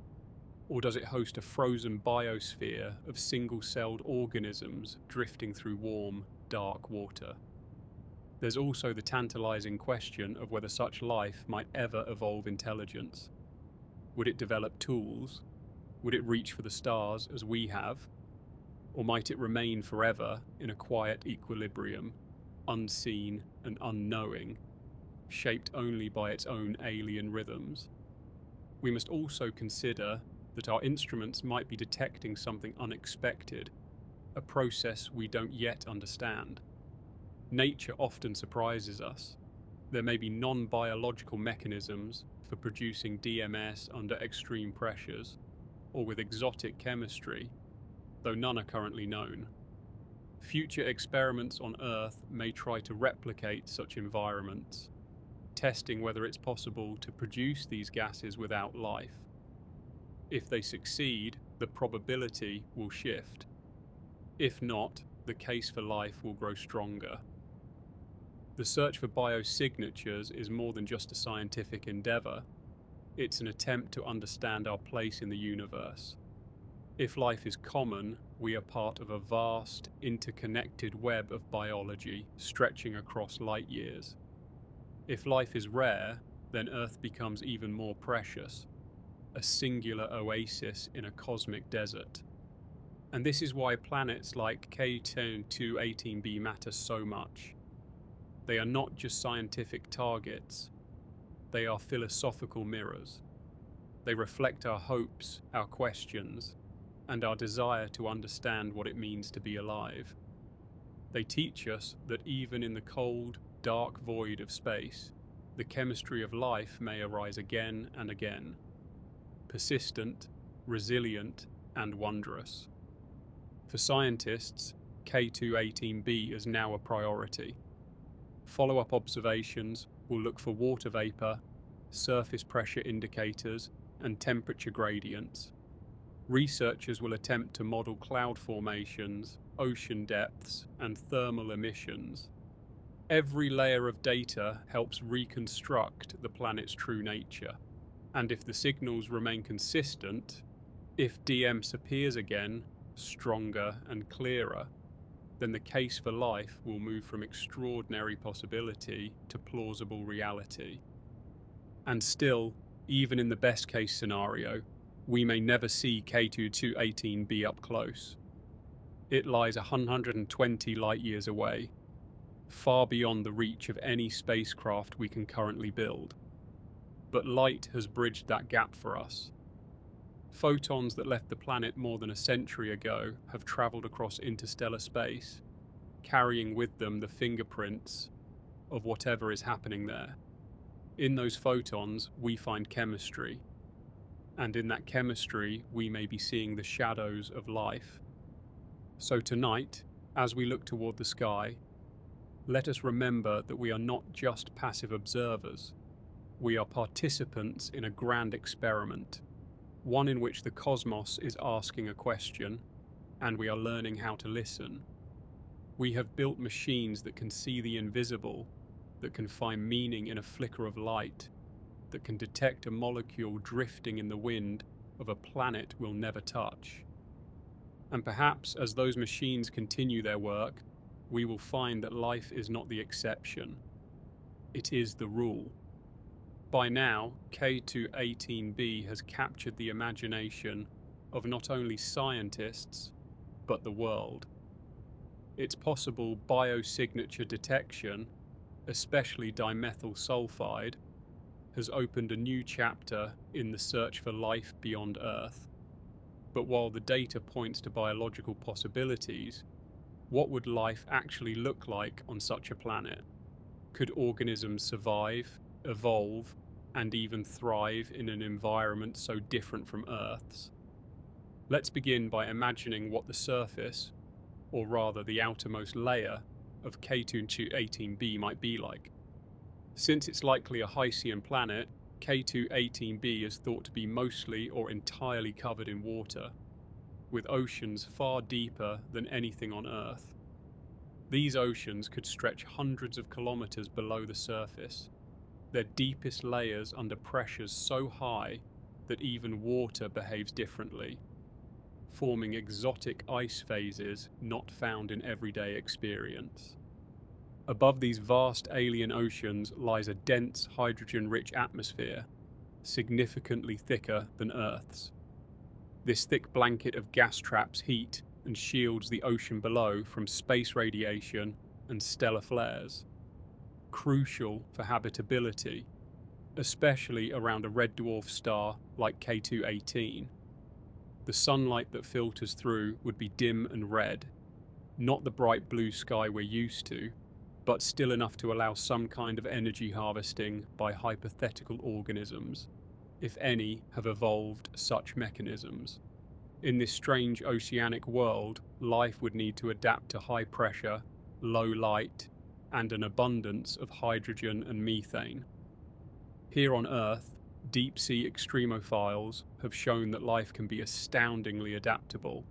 or does it host a frozen biosphere of single-celled organisms drifting through warm, dark water? There's also the tantalizing question of whether such life might ever evolve intelligence. Would it develop tools? Would it reach for the stars as we have? Or might it remain forever in a quiet equilibrium, unseen and unknowing, shaped only by its own alien rhythms? We must also consider that our instruments might be detecting something unexpected, a process we don't yet understand. Nature often surprises us. There may be non-biological mechanisms for producing DMS under extreme pressures, or with exotic chemistry, though none are currently known. Future experiments on Earth may try to replicate such environments, testing whether it's possible to produce these gases without life. If they succeed, the probability will shift. If not, the case for life will grow stronger. The search for biosignatures is more than just a scientific endeavor. It's an attempt to understand our place in the universe. If life is common, we are part of a vast, interconnected web of biology stretching across light years. If life is rare, then Earth becomes even more precious, a singular oasis in a cosmic desert. And this is why planets like K2-18b matter so much. They are not just scientific targets, they are philosophical mirrors. They reflect our hopes, our questions, and our desire to understand what it means to be alive. They teach us that even in the cold, dark void of space, the chemistry of life may arise again and again, persistent, resilient, and wondrous. For scientists, K2-18b is now a priority. Follow-up observations will look for water vapor, surface pressure indicators, and temperature gradients. Researchers will attempt to model cloud formations, ocean depths, and thermal emissions. Every layer of data helps reconstruct the planet's true nature. And if the signals remain consistent, if DMS appears again, stronger and clearer, then the case for life will move from extraordinary possibility to plausible reality. And still, even in the best case scenario, we may never see K2-18b up close. It lies 120 light-years away, far beyond the reach of any spacecraft we can currently build. But light has bridged that gap for us. Photons that left the planet more than a century ago have traveled across interstellar space, carrying with them the fingerprints of whatever is happening there. In those photons, we find chemistry, and in that chemistry, we may be seeing the shadows of life. So tonight, as we look toward the sky, let us remember that we are not just passive observers. We are participants in a grand experiment, one in which the cosmos is asking a question, and we are learning how to listen. We have built machines that can see the invisible, that can find meaning in a flicker of light, that can detect a molecule drifting in the wind of a planet we'll never touch. And perhaps as those machines continue their work, we will find that life is not the exception. It is the rule. By now, K2-18b has captured the imagination of not only scientists, but the world. Its possible biosignature detection, especially dimethyl sulfide, has opened a new chapter in the search for life beyond Earth. But while the data points to biological possibilities, what would life actually look like on such a planet? Could organisms survive, evolve, and even thrive in an environment so different from Earth's? Let's begin by imagining what the surface, or rather the outermost layer, of K2-18b might be like. Since it's likely a Hycean planet, K2-18b is thought to be mostly or entirely covered in water. with oceans far deeper than anything on Earth. These oceans could stretch hundreds of kilometers below the surface, their deepest layers under pressures so high that even water behaves differently, forming exotic ice phases not found in everyday experience. Above these vast alien oceans lies a dense hydrogen-rich atmosphere, significantly thicker than Earth's. This thick blanket of gas traps heat and shields the ocean below from space radiation and stellar flares, crucial for habitability, especially around a red dwarf star like K2-18. The sunlight that filters through would be dim and red, not the bright blue sky we're used to, but still enough to allow some kind of energy harvesting by hypothetical organisms, if any have evolved such mechanisms. In this strange oceanic world, life would need to adapt to high pressure, low light, and an abundance of hydrogen and methane. Here on Earth, deep-sea extremophiles have shown that life can be astoundingly adaptable.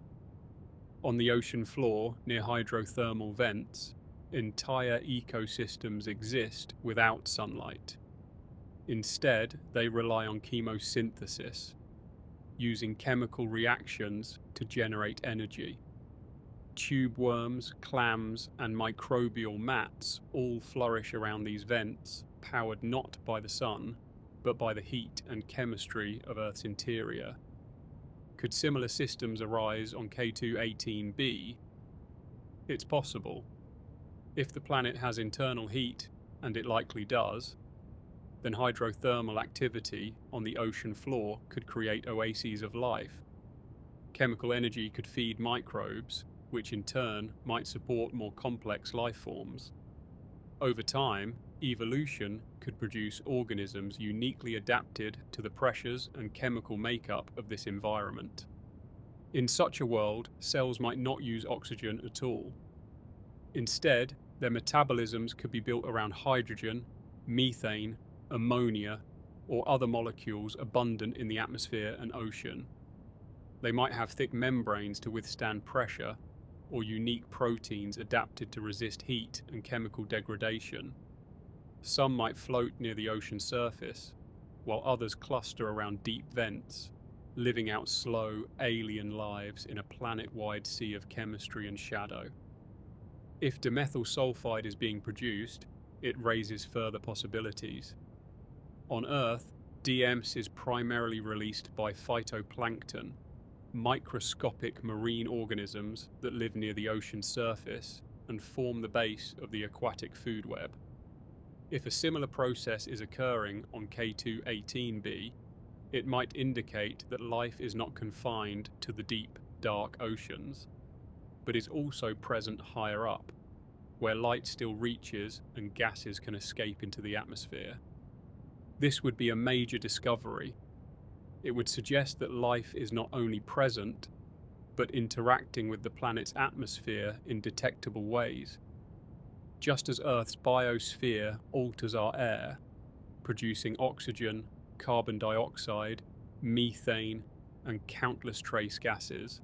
On the ocean floor, near hydrothermal vents, entire ecosystems exist without sunlight. Instead, they rely on chemosynthesis, using chemical reactions to generate energy. Tube worms, clams, and microbial mats all flourish around these vents, powered not by the sun, but by the heat and chemistry of Earth's interior. Could similar systems arise on K2-18b? It's possible. If the planet has internal heat, and it likely does, then hydrothermal activity on the ocean floor could create oases of life. Chemical energy could feed microbes, which in turn might support more complex life forms. Over time, evolution could produce organisms uniquely adapted to the pressures and chemical makeup of this environment. In such a world, cells might not use oxygen at all. Instead, their metabolisms could be built around hydrogen, methane, ammonia, or other molecules abundant in the atmosphere and ocean. They might have thick membranes to withstand pressure, or unique proteins adapted to resist heat and chemical degradation. Some might float near the ocean surface, while others cluster around deep vents, living out slow, alien lives in a planet-wide sea of chemistry and shadow. If dimethyl sulfide is being produced, it raises further possibilities. On Earth, DMS is primarily released by phytoplankton, microscopic marine organisms that live near the ocean surface and form the base of the aquatic food web. If a similar process is occurring on K2-18b, it might indicate that life is not confined to the deep, dark oceans, but is also present higher up, where light still reaches and gases can escape into the atmosphere. This would be a major discovery. It would suggest that life is not only present, but interacting with the planet's atmosphere in detectable ways. Just as Earth's biosphere alters our air, producing oxygen, carbon dioxide, methane, and countless trace gases,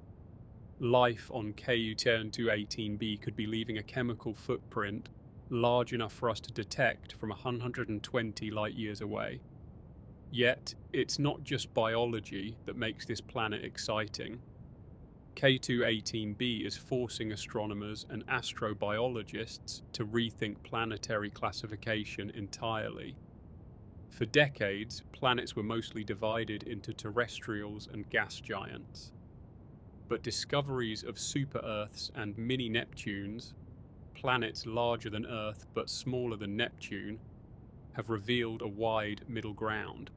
life on Ku-10-18b could be leaving a chemical footprint large enough for us to detect from 120 light-years away. Yet, it's not just biology that makes this planet exciting. K2-18b is forcing astronomers and astrobiologists to rethink planetary classification entirely. For decades, planets were mostly divided into terrestrials and gas giants. But discoveries of super-Earths and mini-Neptunes, planets larger than Earth but smaller than Neptune, have revealed a wide middle ground.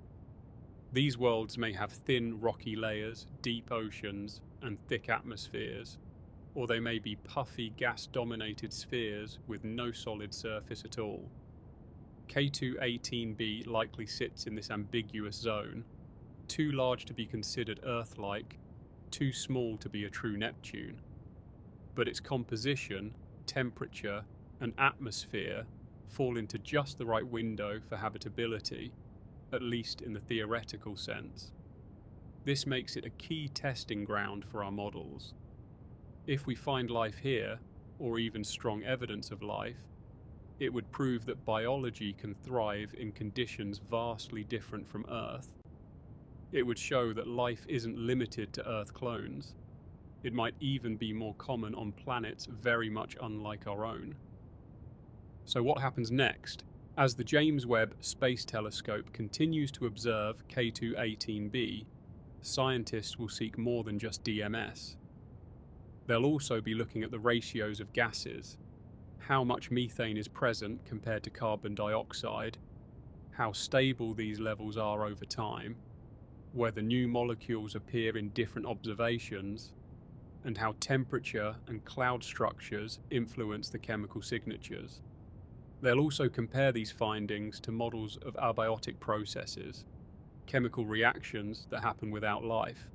These worlds may have thin rocky layers, deep oceans, and thick atmospheres, or they may be puffy gas-dominated spheres with no solid surface at all. K2-18b likely sits in this ambiguous zone, too large to be considered Earth-like, too small to be a true Neptune. But its composition, temperature, and atmosphere fall into just the right window for habitability, at least in the theoretical sense. This makes it a key testing ground for our models. If we find life here, or even strong evidence of life, it would prove that biology can thrive in conditions vastly different from Earth. It would show that life isn't limited to Earth clones. It might even be more common on planets very much unlike our own. So what happens next? As the James Webb Space Telescope continues to observe K2-18b, scientists will seek more than just DMS. They'll also be looking at the ratios of gases, how much methane is present compared to carbon dioxide, how stable these levels are over time, whether new molecules appear in different observations, and how temperature and cloud structures influence the chemical signatures. They'll also compare these findings to models of abiotic processes, chemical reactions that happen without life.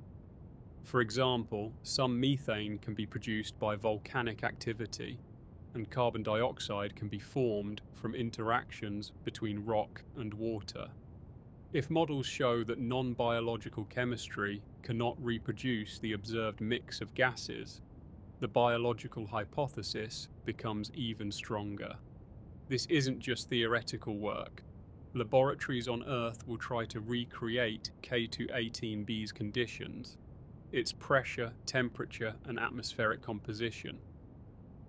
For example, some methane can be produced by volcanic activity, and carbon dioxide can be formed from interactions between rock and water. If models show that non-biological chemistry cannot reproduce the observed mix of gases, the biological hypothesis becomes even stronger. This isn't just theoretical work. Laboratories on Earth will try to recreate K2-18b's conditions, its pressure, temperature, and atmospheric composition.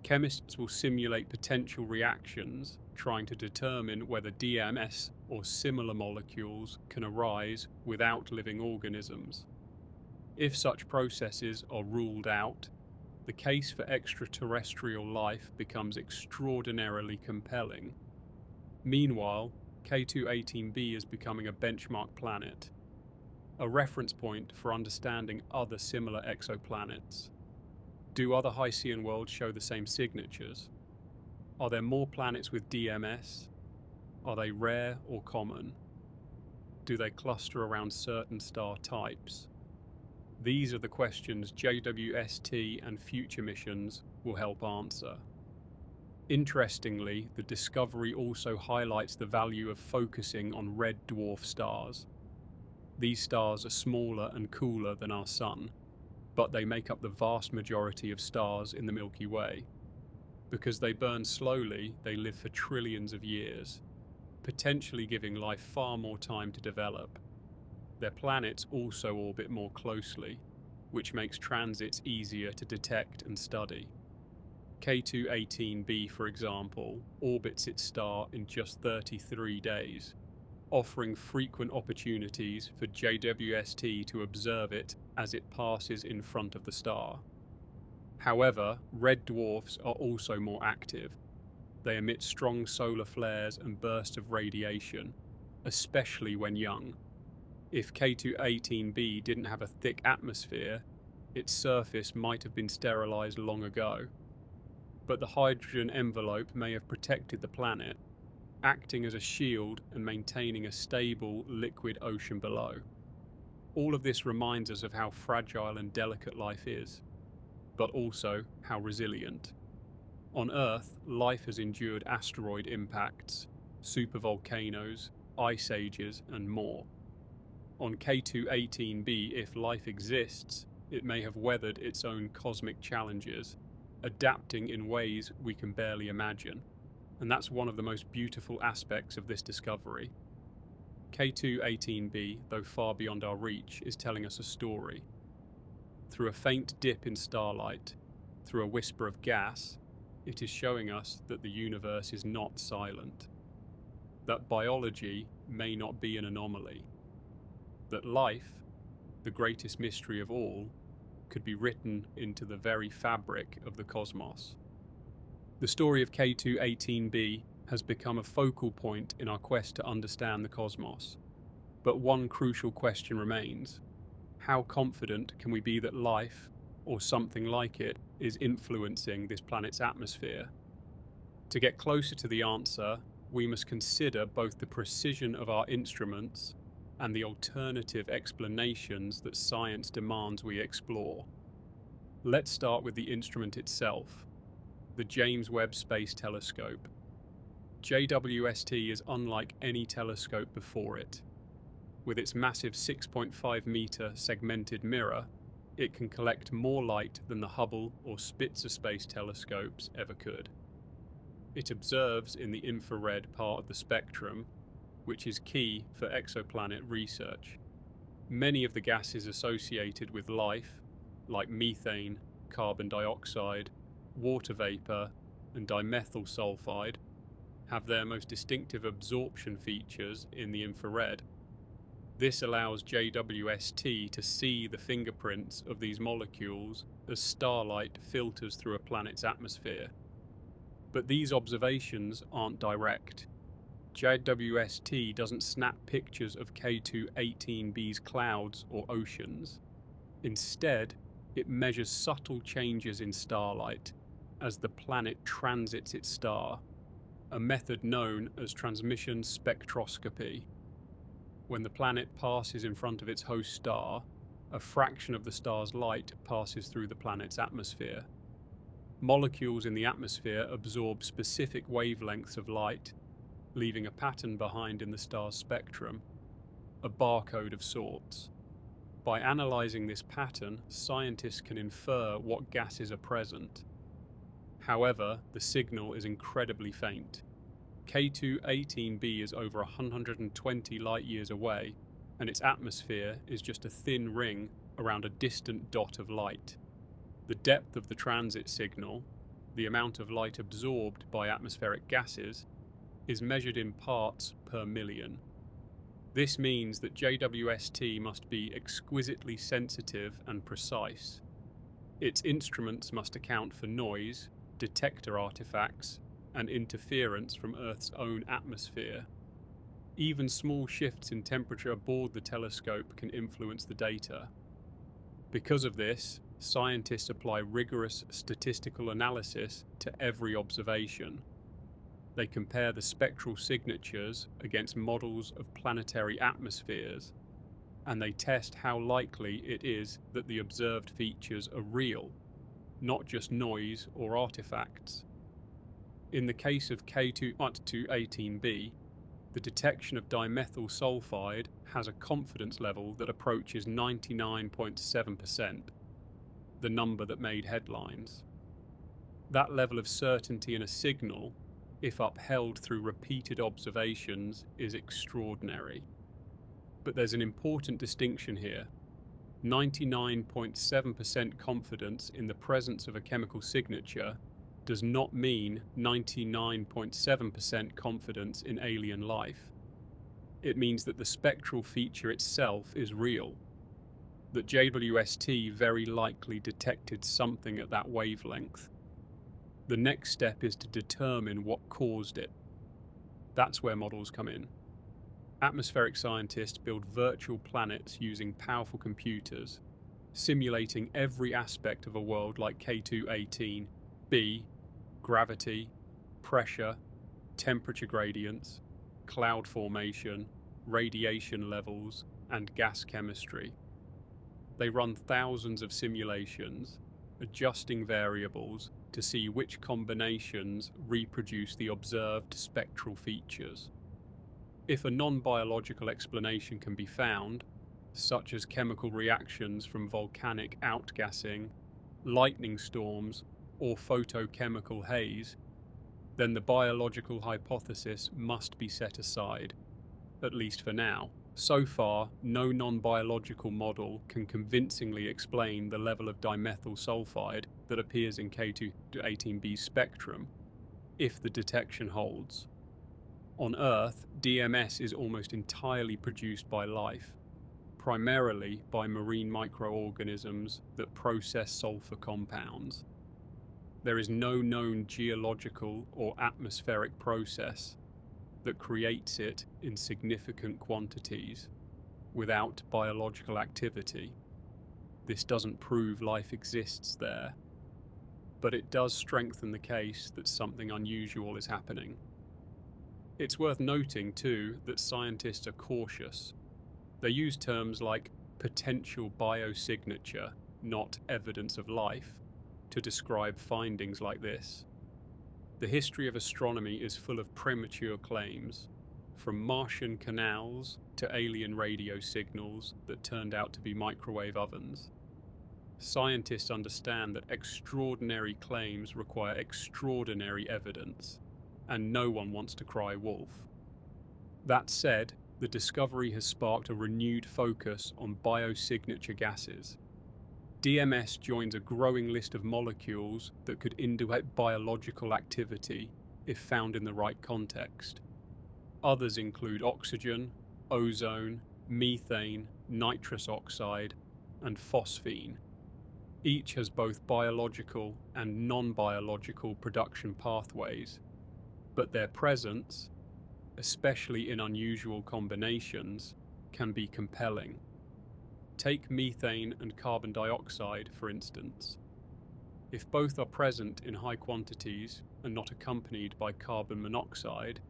Chemists will simulate potential reactions, trying to determine whether DMS or similar molecules can arise without living organisms. If such processes are ruled out, the case for extraterrestrial life becomes extraordinarily compelling. Meanwhile, K2-18b is becoming a benchmark planet, a reference point for understanding other similar exoplanets. Do other Hycean worlds show the same signatures? Are there more planets with DMS? Are they rare or common? Do they cluster around certain star types? These are the questions JWST and future missions will help answer. Interestingly, the discovery also highlights the value of focusing on red dwarf stars. These stars are smaller and cooler than our Sun, but they make up the vast majority of stars in the Milky Way. Because they burn slowly, they live for trillions of years, potentially giving life far more time to develop. Their planets also orbit more closely, which makes transits easier to detect and study. K2-18b, for example, orbits its star in just 33 days, offering frequent opportunities for JWST to observe it as it passes in front of the star. However, red dwarfs are also more active. They emit strong solar flares and bursts of radiation, especially when young. If K2-18b didn't have a thick atmosphere, its surface might have been sterilized long ago. But the hydrogen envelope may have protected the planet, acting as a shield and maintaining a stable liquid ocean below. All of this reminds us of how fragile and delicate life is, but also how resilient. On Earth, life has endured asteroid impacts, supervolcanoes, ice ages, and more. On K2-18b, if life exists, it may have weathered its own cosmic challenges, adapting in ways we can barely imagine. And that's one of the most beautiful aspects of this discovery. K2-18b, though far beyond our reach, is telling us a story. Through a faint dip in starlight, through a whisper of gas, it is showing us that the universe is not silent, that biology may not be an anomaly, that life, the greatest mystery of all, could be written into the very fabric of the cosmos. The story of K2-18b has become a focal point in our quest to understand the cosmos. But one crucial question remains: how confident can we be that life, or something like it, is influencing this planet's atmosphere? To get closer to the answer, we must consider both the precision of our instruments and the alternative explanations that science demands we explore. Let's start with the instrument itself, the James Webb Space Telescope. JWST is unlike any telescope before it. With its massive 6.5-meter segmented mirror, it can collect more light than the Hubble or Spitzer space telescopes ever could. It observes in the infrared part of the spectrum, which is key for exoplanet research. Many of the gases associated with life, like methane, carbon dioxide, water vapor, and dimethyl sulfide, have their most distinctive absorption features in the infrared. This allows JWST to see the fingerprints of these molecules as starlight filters through a planet's atmosphere. But these observations aren't direct. JWST doesn't snap pictures of K2-18b's clouds or oceans. Instead, it measures subtle changes in starlight as the planet transits its star, a method known as transmission spectroscopy. When the planet passes in front of its host star, a fraction of the star's light passes through the planet's atmosphere. Molecules in the atmosphere absorb specific wavelengths of light, leaving a pattern behind in the star's spectrum, a barcode of sorts. By analyzing this pattern, scientists can infer what gases are present. However, the signal is incredibly faint. K2-18b is over 120 light-years away, and its atmosphere is just a thin ring around a distant dot of light. The depth of the transit signal, the amount of light absorbed by atmospheric gases, is measured in parts per million. This means that JWST must be exquisitely sensitive and precise. Its instruments must account for noise, detector artifacts, and interference from Earth's own atmosphere. Even small shifts in temperature aboard the telescope can influence the data. Because of this, scientists apply rigorous statistical analysis to every observation. They compare the spectral signatures against models of planetary atmospheres, and they test how likely it is that the observed features are real, not just noise or artifacts. In the case of K2-18b, the detection of dimethyl sulfide has a confidence level that approaches 99.7%, the number that made headlines. That level of certainty in a signal, if upheld through repeated observations, is extraordinary. But there's an important distinction here. 99.7% confidence in the presence of a chemical signature does not mean 99.7% confidence in alien life. It means that the spectral feature itself is real, that JWST very likely detected something at that wavelength. The next step is to determine what caused it. That's where models come in. Atmospheric scientists build virtual planets using powerful computers, simulating every aspect of a world like K2-18b, gravity, pressure, temperature gradients, cloud formation, radiation levels, and gas chemistry. They run thousands of simulations, adjusting variables to see which combinations reproduce the observed spectral features. If a non-biological explanation can be found, such as chemical reactions from volcanic outgassing, lightning storms, or photochemical haze, then the biological hypothesis must be set aside, at least for now. So far, no non-biological model can convincingly explain the level of dimethyl sulfide that appears in K2-18b's spectrum, if the detection holds. On Earth, DMS is almost entirely produced by life, primarily by marine microorganisms that process sulfur compounds. There is no known geological or atmospheric process that creates it in significant quantities without biological activity. This doesn't prove life exists there, but it does strengthen the case that something unusual is happening. It's worth noting, too, that scientists are cautious. They use terms like potential biosignature, not evidence of life, to describe findings like this. The history of astronomy is full of premature claims. from Martian canals to alien radio signals that turned out to be microwave ovens. Scientists understand that extraordinary claims require extraordinary evidence, and no one wants to cry wolf. That said, the discovery has sparked a renewed focus on biosignature gases. DMS joins a growing list of molecules that could indicate biological activity if found in the right context. Others include oxygen, ozone, methane, nitrous oxide, and phosphine. Each has both biological and non-biological production pathways, but their presence, especially in unusual combinations, can be compelling. Take methane and carbon dioxide, for instance. If both are present in high quantities and not accompanied by carbon monoxide,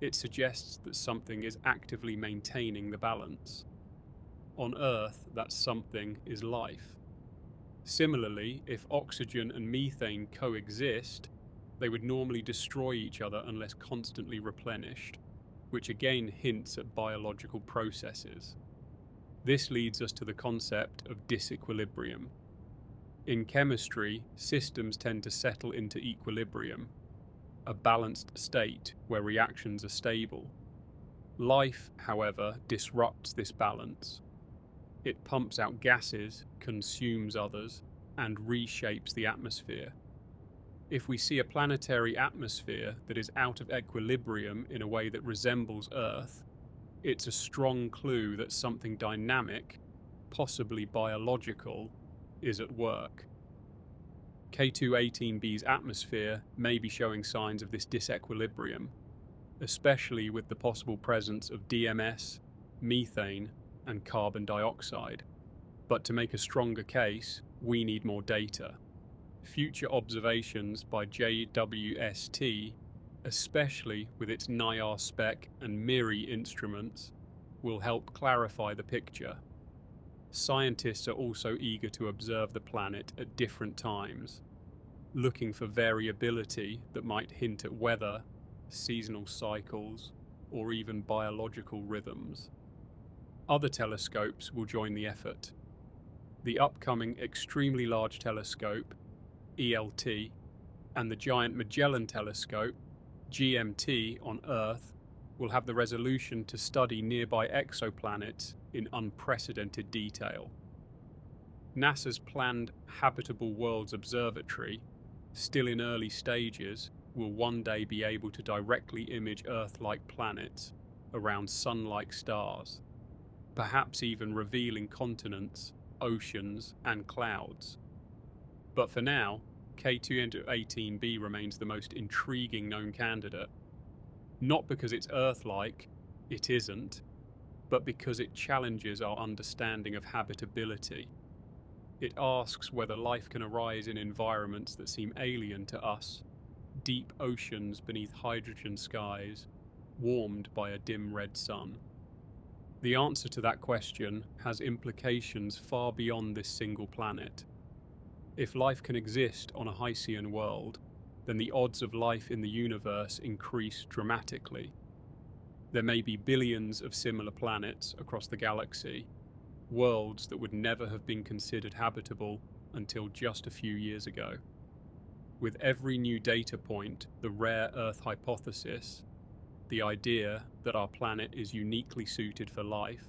it suggests that something is actively maintaining the balance. On Earth, that something is life. Similarly, if oxygen and methane coexist, they would normally destroy each other unless constantly replenished, which again hints at biological processes. This leads us to the concept of disequilibrium. In chemistry, systems tend to settle into equilibrium, a balanced state where reactions are stable. Life, however, disrupts this balance. It pumps out gases, consumes others, and reshapes the atmosphere. If we see a planetary atmosphere that is out of equilibrium in a way that resembles Earth, it's a strong clue that something dynamic, possibly biological, is at work. K2-18b's atmosphere may be showing signs of this disequilibrium, especially with the possible presence of DMS, methane, and carbon dioxide. But to make a stronger case, we need more data. Future observations by JWST, especially with its NIR spec and MIRI instruments, will help clarify the picture. Scientists are also eager to observe the planet at different times, looking for variability that might hint at weather, seasonal cycles, or even biological rhythms. Other telescopes will join the effort. The upcoming Extremely Large Telescope, ELT, and the Giant Magellan Telescope, GMT, on Earth will have the resolution to study nearby exoplanets in unprecedented detail. NASA's planned Habitable Worlds Observatory, still in early stages, will one day be able to directly image Earth-like planets around Sun-like stars, perhaps even revealing continents, oceans, and clouds. But for now, K2-18b remains the most intriguing known candidate, not because it's Earth-like, it isn't, but because it challenges our understanding of habitability. It asks whether life can arise in environments that seem alien to us, deep oceans beneath hydrogen skies, warmed by a dim red sun. The answer to that question has implications far beyond this single planet. If life can exist on a Hycean world, then the odds of life in the universe increase dramatically. There may be billions of similar planets across the galaxy, worlds that would never have been considered habitable until just a few years ago. With every new data point, the rare Earth hypothesis, the idea that our planet is uniquely suited for life,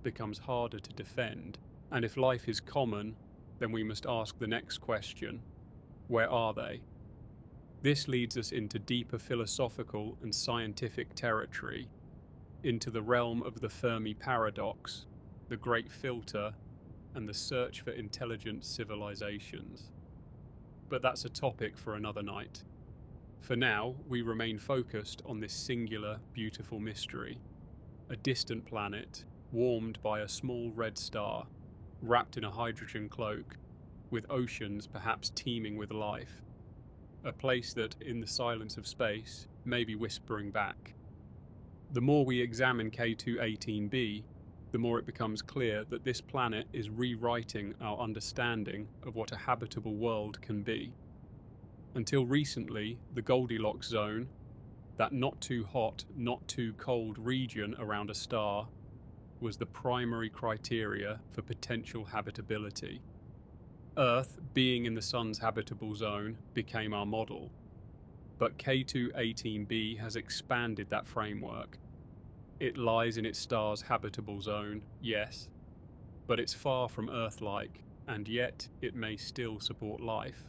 becomes harder to defend. And if life is common, then we must ask the next question: where are they? This leads us into deeper philosophical and scientific territory, into the realm of the Fermi paradox, the Great Filter, and the search for intelligent civilizations. But that's a topic for another night. For now, we remain focused on this singular, beautiful mystery, a distant planet, warmed by a small red star, wrapped in a hydrogen cloak, with oceans perhaps teeming with life. A place that, in the silence of space, may be whispering back. The more we examine K2-18b, the more it becomes clear that this planet is rewriting our understanding of what a habitable world can be. Until recently, the Goldilocks zone, That not too hot, not too cold region around a star was the primary criteria for potential habitability. Earth, being in the Sun's habitable zone, became our model. But K2-18b has expanded that framework. It lies in its star's habitable zone, yes, but it's far from Earth-like, and yet it may still support life.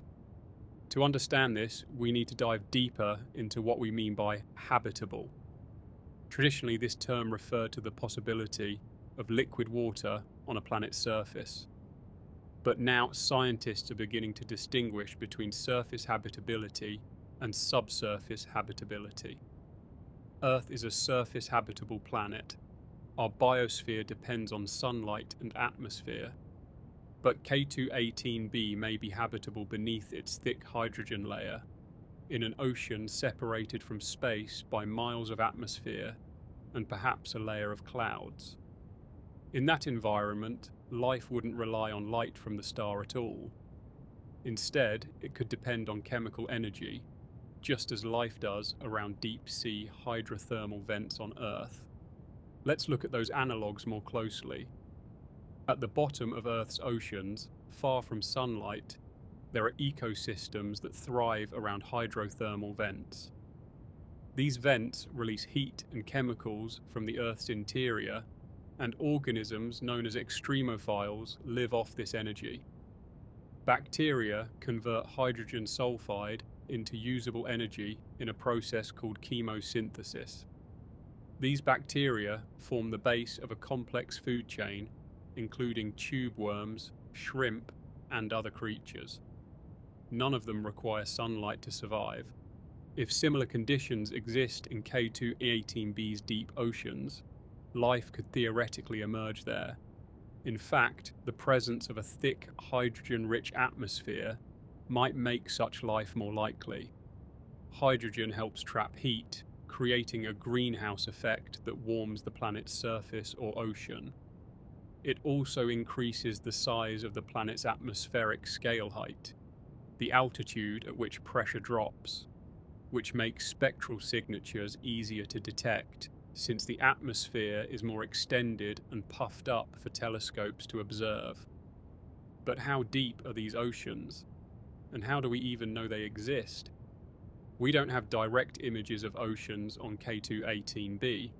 To understand this, we need to dive deeper into what we mean by habitable. Traditionally, this term referred to the possibility of liquid water on a planet's surface. But now scientists are beginning to distinguish between surface habitability and subsurface habitability. Earth is a surface habitable planet. Our biosphere depends on sunlight and atmosphere. But K2-18b may be habitable beneath its thick hydrogen layer, in an ocean separated from space by miles of atmosphere and perhaps a layer of clouds. In that environment, life wouldn't rely on light from the star at all. Instead, it could depend on chemical energy, just as life does around deep-sea hydrothermal vents on Earth. Let's look at those analogues more closely. At the bottom of Earth's oceans, far from sunlight, there are ecosystems that thrive around hydrothermal vents. These vents release heat and chemicals from the Earth's interior, and organisms known as extremophiles live off this energy. Bacteria convert hydrogen sulfide into usable energy in a process called chemosynthesis. These bacteria form the base of a complex food chain, including tube worms, shrimp, and other creatures. None of them require sunlight to survive. If similar conditions exist in K2-18b's deep oceans, life could theoretically emerge there. In fact, the presence of a thick, hydrogen-rich atmosphere might make such life more likely. Hydrogen helps trap heat, creating a greenhouse effect that warms the planet's surface or ocean. It also increases the size of the planet's atmospheric scale height, the altitude at which pressure drops, which makes spectral signatures easier to detect, since the atmosphere is more extended and puffed up for telescopes to observe. But how deep are these oceans? And how do we even know they exist? We don't have direct images of oceans on K2-18b,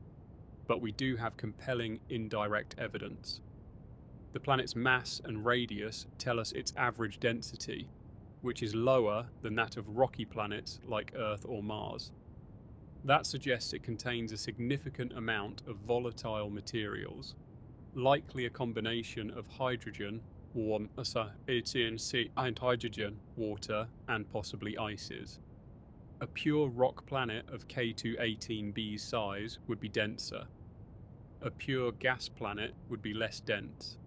but we do have compelling indirect evidence. The planet's mass and radius tell us its average density, which is lower than that of rocky planets like Earth or Mars. That suggests it contains a significant amount of volatile materials, likely a combination of hydrogen, warm, and hydrogen, water, and possibly ices. A pure rock planet of K2-18b's size would be denser. A pure gas planet would be less dense.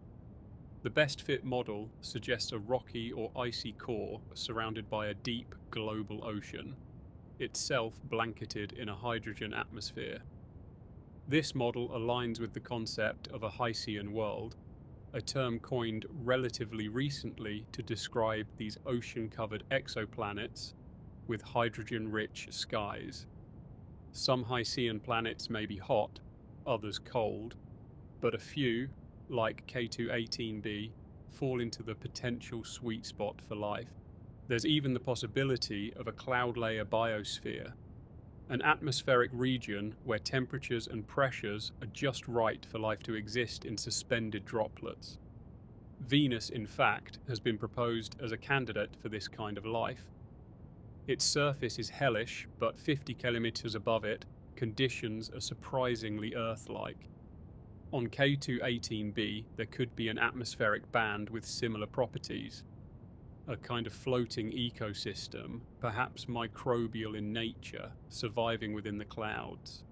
The best fit model suggests a rocky or icy core surrounded by a deep global ocean, itself blanketed in a hydrogen atmosphere. This model aligns with the concept of a Hycean world, a term coined relatively recently to describe these ocean-covered exoplanets with hydrogen-rich skies. Some Hycean planets may be hot, others cold, but a few, like K2-18b, fall into the potential sweet spot for life. There's even the possibility of a cloud layer biosphere, an atmospheric region where temperatures and pressures are just right for life to exist in suspended droplets. Venus, in fact, has been proposed as a candidate for this kind of life. Its surface is hellish, but 50 kilometers above it, conditions are surprisingly Earth-like. On K2-18b, there could be an atmospheric band with similar properties, a kind of floating ecosystem, perhaps microbial in nature, surviving within the clouds.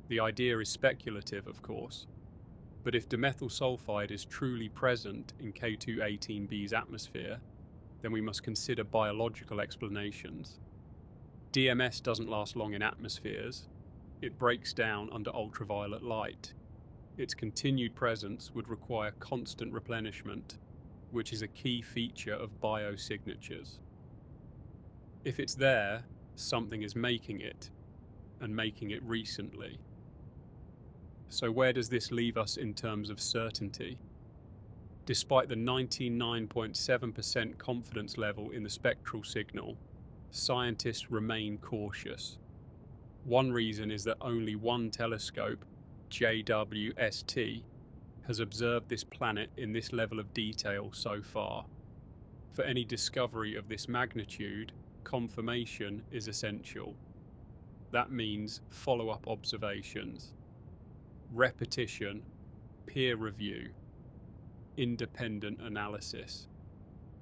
The idea is speculative, of course, but if dimethyl sulfide is truly present in K2-18b's atmosphere, then we must consider biological explanations. DMS doesn't last long in atmospheres. It breaks down under ultraviolet light. Its continued presence would require constant replenishment, which is a key feature of biosignatures. If it's there, something is making it, and making it recently. So where does this leave us in terms of certainty? Despite the 99.7% confidence level in the spectral signal, scientists remain cautious. One reason is that only one telescope, JWST, has observed this planet in this level of detail so far. For any discovery of this magnitude, confirmation is essential. That means follow-up observations, repetition, peer review, independent analysis.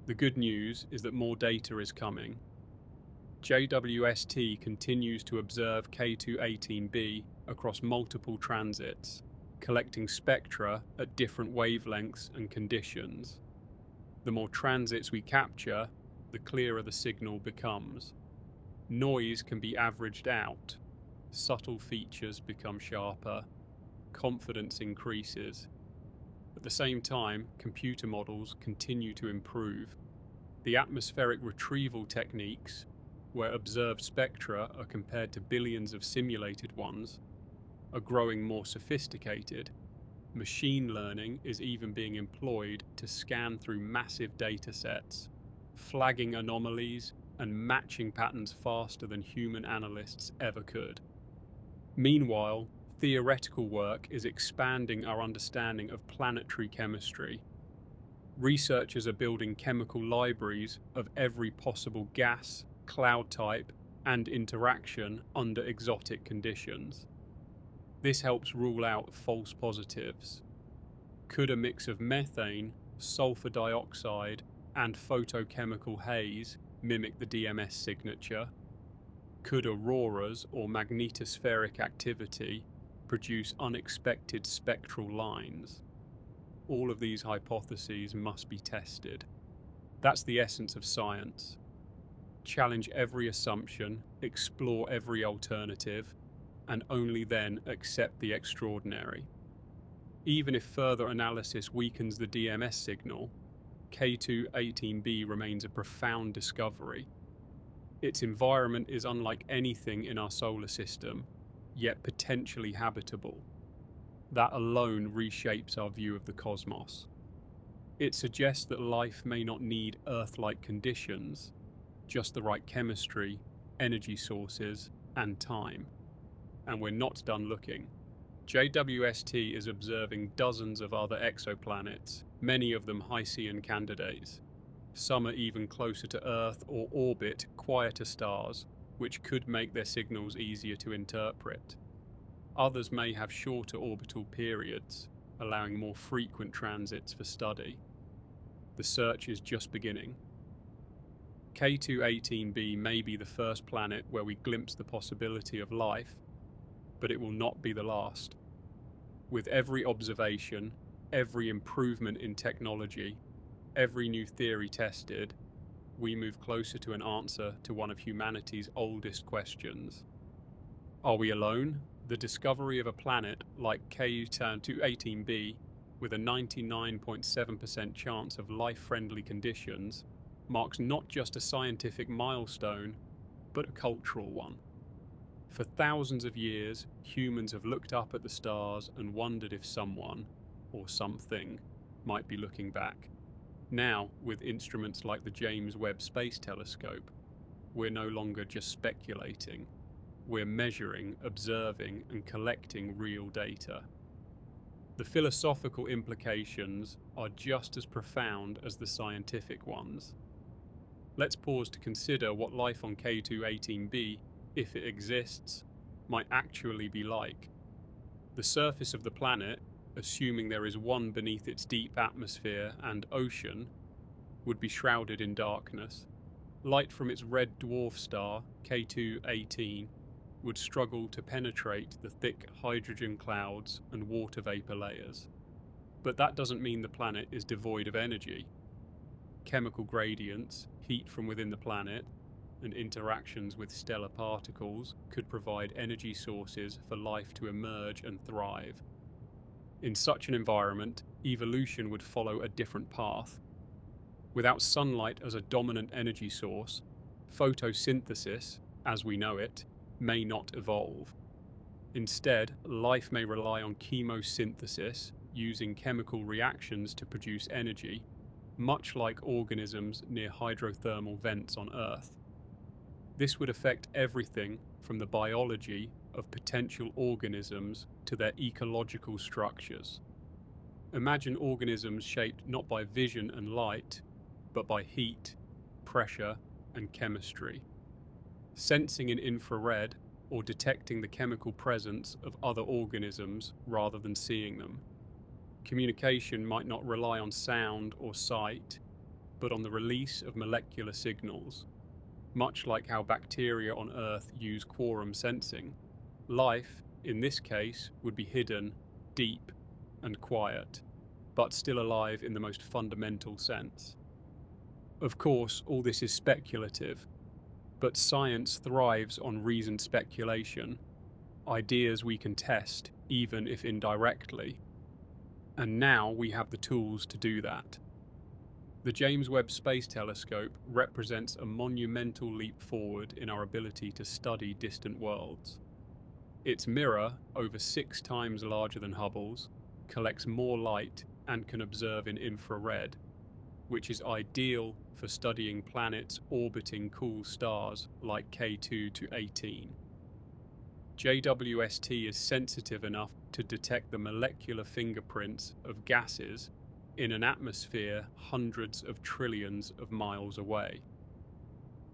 The good news is that more data is coming. JWST continues to observe K2-18b across multiple transits, collecting spectra at different wavelengths and conditions. The more transits we capture, the clearer the signal becomes. Noise can be averaged out, subtle features become sharper, confidence increases. At the same time, computer models continue to improve. The atmospheric retrieval techniques, where observed spectra are compared to billions of simulated ones, are growing more sophisticated. Machine learning is even being employed to scan through massive data sets, flagging anomalies and matching patterns faster than human analysts ever could. Meanwhile, theoretical work is expanding our understanding of planetary chemistry. Researchers are building chemical libraries of every possible gas, cloud type, and interaction under exotic conditions. This helps rule out false positives. Could a mix of methane, sulfur dioxide, and photochemical haze mimic the DMS signature? Could auroras or magnetospheric activity produce unexpected spectral lines? All of these hypotheses must be tested. That's the essence of science. Challenge every assumption, explore every alternative, and only then accept the extraordinary. Even if further analysis weakens the DMS signal, K2-18b remains a profound discovery. Its environment is unlike anything in our solar system, yet potentially habitable. That alone reshapes our view of the cosmos. It suggests that life may not need Earth-like conditions, just the right chemistry, energy sources, and time. And we're not done looking. JWST is observing dozens of other exoplanets, many of them Hycean candidates. Some are even closer to Earth or orbit quieter stars, which could make their signals easier to interpret. Others may have shorter orbital periods, allowing more frequent transits for study. The search is just beginning. K2-18b may be the first planet where we glimpse the possibility of life, but it will not be the last. With every observation, every improvement in technology, every new theory tested, we move closer to an answer to one of humanity's oldest questions. Are we alone? The discovery of a planet like K2-18b with a 99.7% chance of life-friendly conditions marks not just a scientific milestone, but a cultural one. For thousands of years, humans have looked up at the stars and wondered if someone, or something, might be looking back. Now, with instruments like the James Webb Space Telescope, we're no longer just speculating. We're measuring, observing, and collecting real data. The philosophical implications are just as profound as the scientific ones. Let's pause to consider what life on K2-18b, if it exists, might actually be like. The surface of the planet, assuming there is one beneath its deep atmosphere and ocean, would be shrouded in darkness. Light from its red dwarf star, K2-18, would struggle to penetrate the thick hydrogen clouds and water vapor layers. But that doesn't mean the planet is devoid of energy. Chemical gradients, heat from within the planet, and interactions with stellar particles could provide energy sources for life to emerge and thrive. In such an environment, evolution would follow a different path. Without sunlight as a dominant energy source, photosynthesis, as we know it, may not evolve. Instead, life may rely on chemosynthesis, using chemical reactions to produce energy, much like organisms near hydrothermal vents on Earth. This would affect everything from the biology of potential organisms to their ecological structures. Imagine organisms shaped not by vision and light, but by heat, pressure, and chemistry. Sensing in infrared or detecting the chemical presence of other organisms rather than seeing them. Communication might not rely on sound or sight, but on the release of molecular signals. Much like how bacteria on Earth use quorum sensing, life, in this case, would be hidden, deep, and quiet, but still alive in the most fundamental sense. Of course, all this is speculative, but science thrives on reasoned speculation, ideas we can test, even if indirectly. And now we have the tools to do that. The James Webb Space Telescope represents a monumental leap forward in our ability to study distant worlds. Its mirror, over 6 times larger than Hubble's, collects more light and can observe in infrared, which is ideal for studying planets orbiting cool stars like K2 to 18. JWST is sensitive enough to detect the molecular fingerprints of gases in an atmosphere hundreds of trillions of miles away.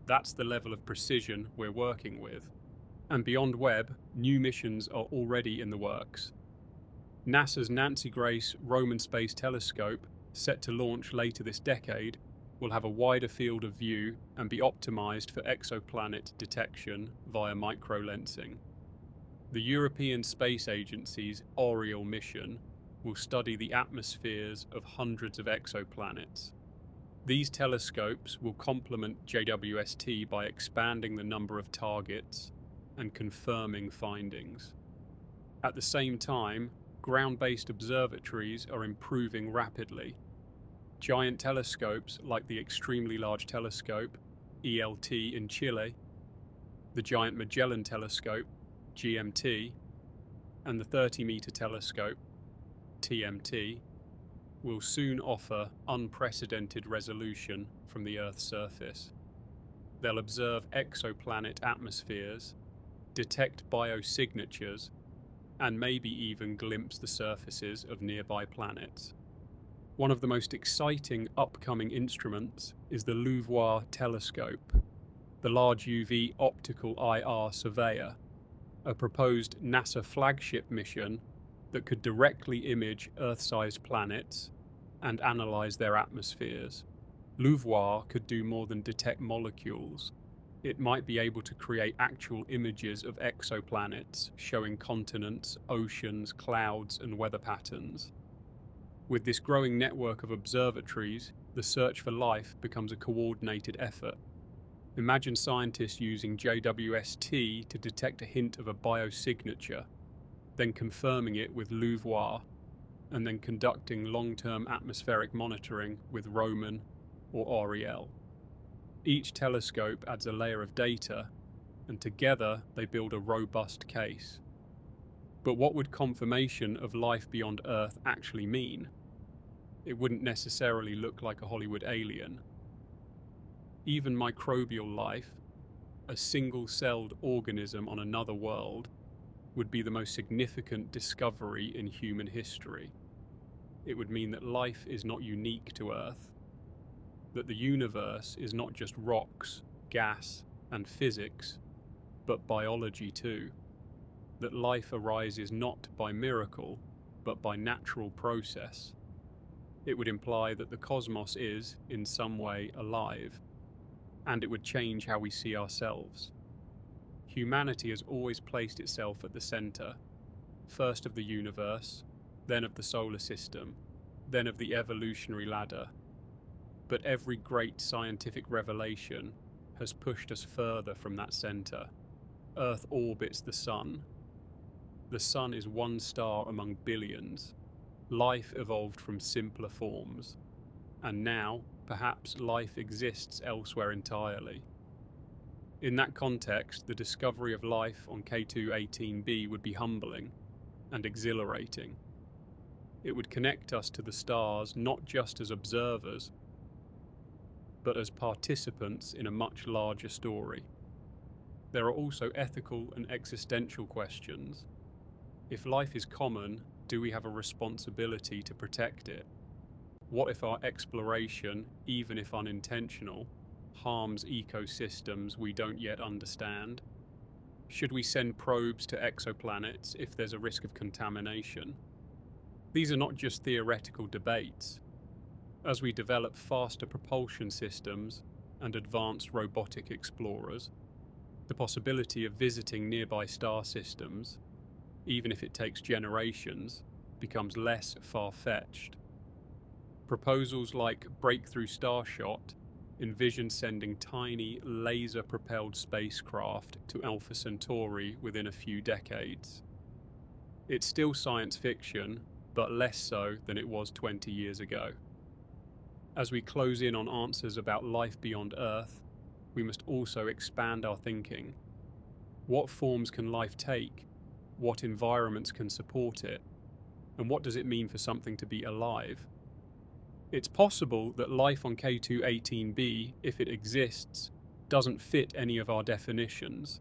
That's the level of precision we're working with. And beyond Webb, new missions are already in the works. NASA's Nancy Grace Roman Space Telescope, set to launch later this decade, will have a wider field of view and be optimized for exoplanet detection via microlensing. The European Space Agency's Oriole mission will study the atmospheres of hundreds of exoplanets. These telescopes will complement JWST by expanding the number of targets and confirming findings. At the same time, ground-based observatories are improving rapidly. Giant telescopes like the Extremely Large Telescope, ELT in Chile, the Giant Magellan Telescope, GMT, and the 30-meter telescope, TMT, will soon offer unprecedented resolution from the Earth's surface. They'll observe exoplanet atmospheres, detect biosignatures, and maybe even glimpse the surfaces of nearby planets. One of the most exciting upcoming instruments is the LUVOIR telescope, the Large UV Optical IR Surveyor, a proposed NASA flagship mission that could directly image Earth-sized planets and analyze their atmospheres. LUVOIR could do more than detect molecules. It might be able to create actual images of exoplanets, showing continents, oceans, clouds, and weather patterns. With this growing network of observatories, the search for life becomes a coordinated effort. Imagine scientists using JWST to detect a hint of a biosignature, then confirming it with LUVOIR, and then conducting long-term atmospheric monitoring with Roman or Oriole. Each telescope adds a layer of data, and together they build a robust case. But what would confirmation of life beyond Earth actually mean? It wouldn't necessarily look like a Hollywood alien. Even microbial life, a single-celled organism on another world, would be the most significant discovery in human history. It would mean that life is not unique to Earth, that the universe is not just rocks, gas, and physics, but biology too, that life arises not by miracle, but by natural process. It would imply that the cosmos is, in some way, alive, and it would change how we see ourselves. Humanity has always placed itself at the center, first of the universe, then of the solar system, then of the evolutionary ladder. But every great scientific revelation has pushed us further from that center. Earth orbits the sun. The sun is one star among billions. Life evolved from simpler forms. And now, perhaps life exists elsewhere entirely. In that context, the discovery of life on K2-18b would be humbling and exhilarating. It would connect us to the stars not just as observers, but as participants in a much larger story. There are also ethical and existential questions. If life is common, do we have a responsibility to protect it? What if our exploration, even if unintentional, harms ecosystems we don't yet understand? Should we send probes to exoplanets if there's a risk of contamination? These are not just theoretical debates. As we develop faster propulsion systems and advanced robotic explorers, the possibility of visiting nearby star systems, even if it takes generations, becomes less far-fetched. Proposals like Breakthrough Starshot envision sending tiny laser-propelled spacecraft to Alpha Centauri within a few decades. It's still science fiction, but less so than it was 20 years ago. As we close in on answers about life beyond Earth, we must also expand our thinking. What forms can life take? What environments can support it? And what does it mean for something to be alive? It's possible that life on K2-18b, if it exists, doesn't fit any of our definitions.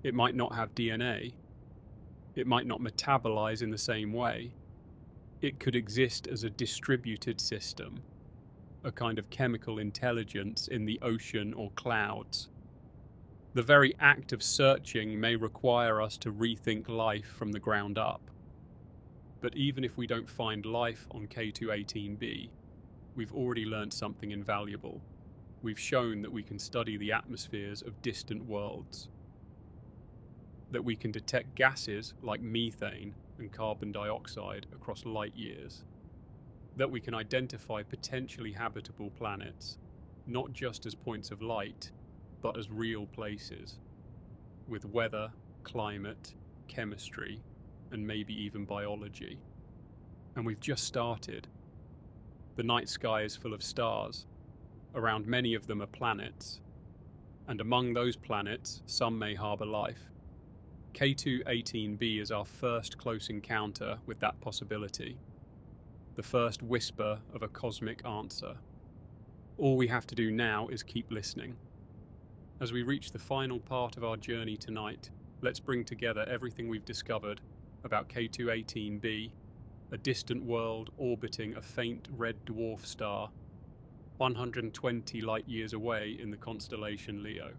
It might not have DNA. It might not metabolize in the same way. It could exist as a distributed system, a kind of chemical intelligence in the ocean or clouds. The very act of searching may require us to rethink life from the ground up. But even if we don't find life on K2-18b, we've already learned something invaluable. We've shown that we can study the atmospheres of distant worlds, that we can detect gases like methane and carbon dioxide across light years, that we can identify potentially habitable planets, not just as points of light, but as real places, with weather, climate, chemistry, and maybe even biology. And we've just started. The night sky is full of stars. Around many of them are planets. And among those planets, some may harbour life. K2-18b is our first close encounter with that possibility. The first whisper of a cosmic answer. All we have to do now is keep listening. As we reach the final part of our journey tonight, let's bring together everything we've discovered about K2-18b, a distant world orbiting a faint red dwarf star, 120 light-years away in the constellation Leo.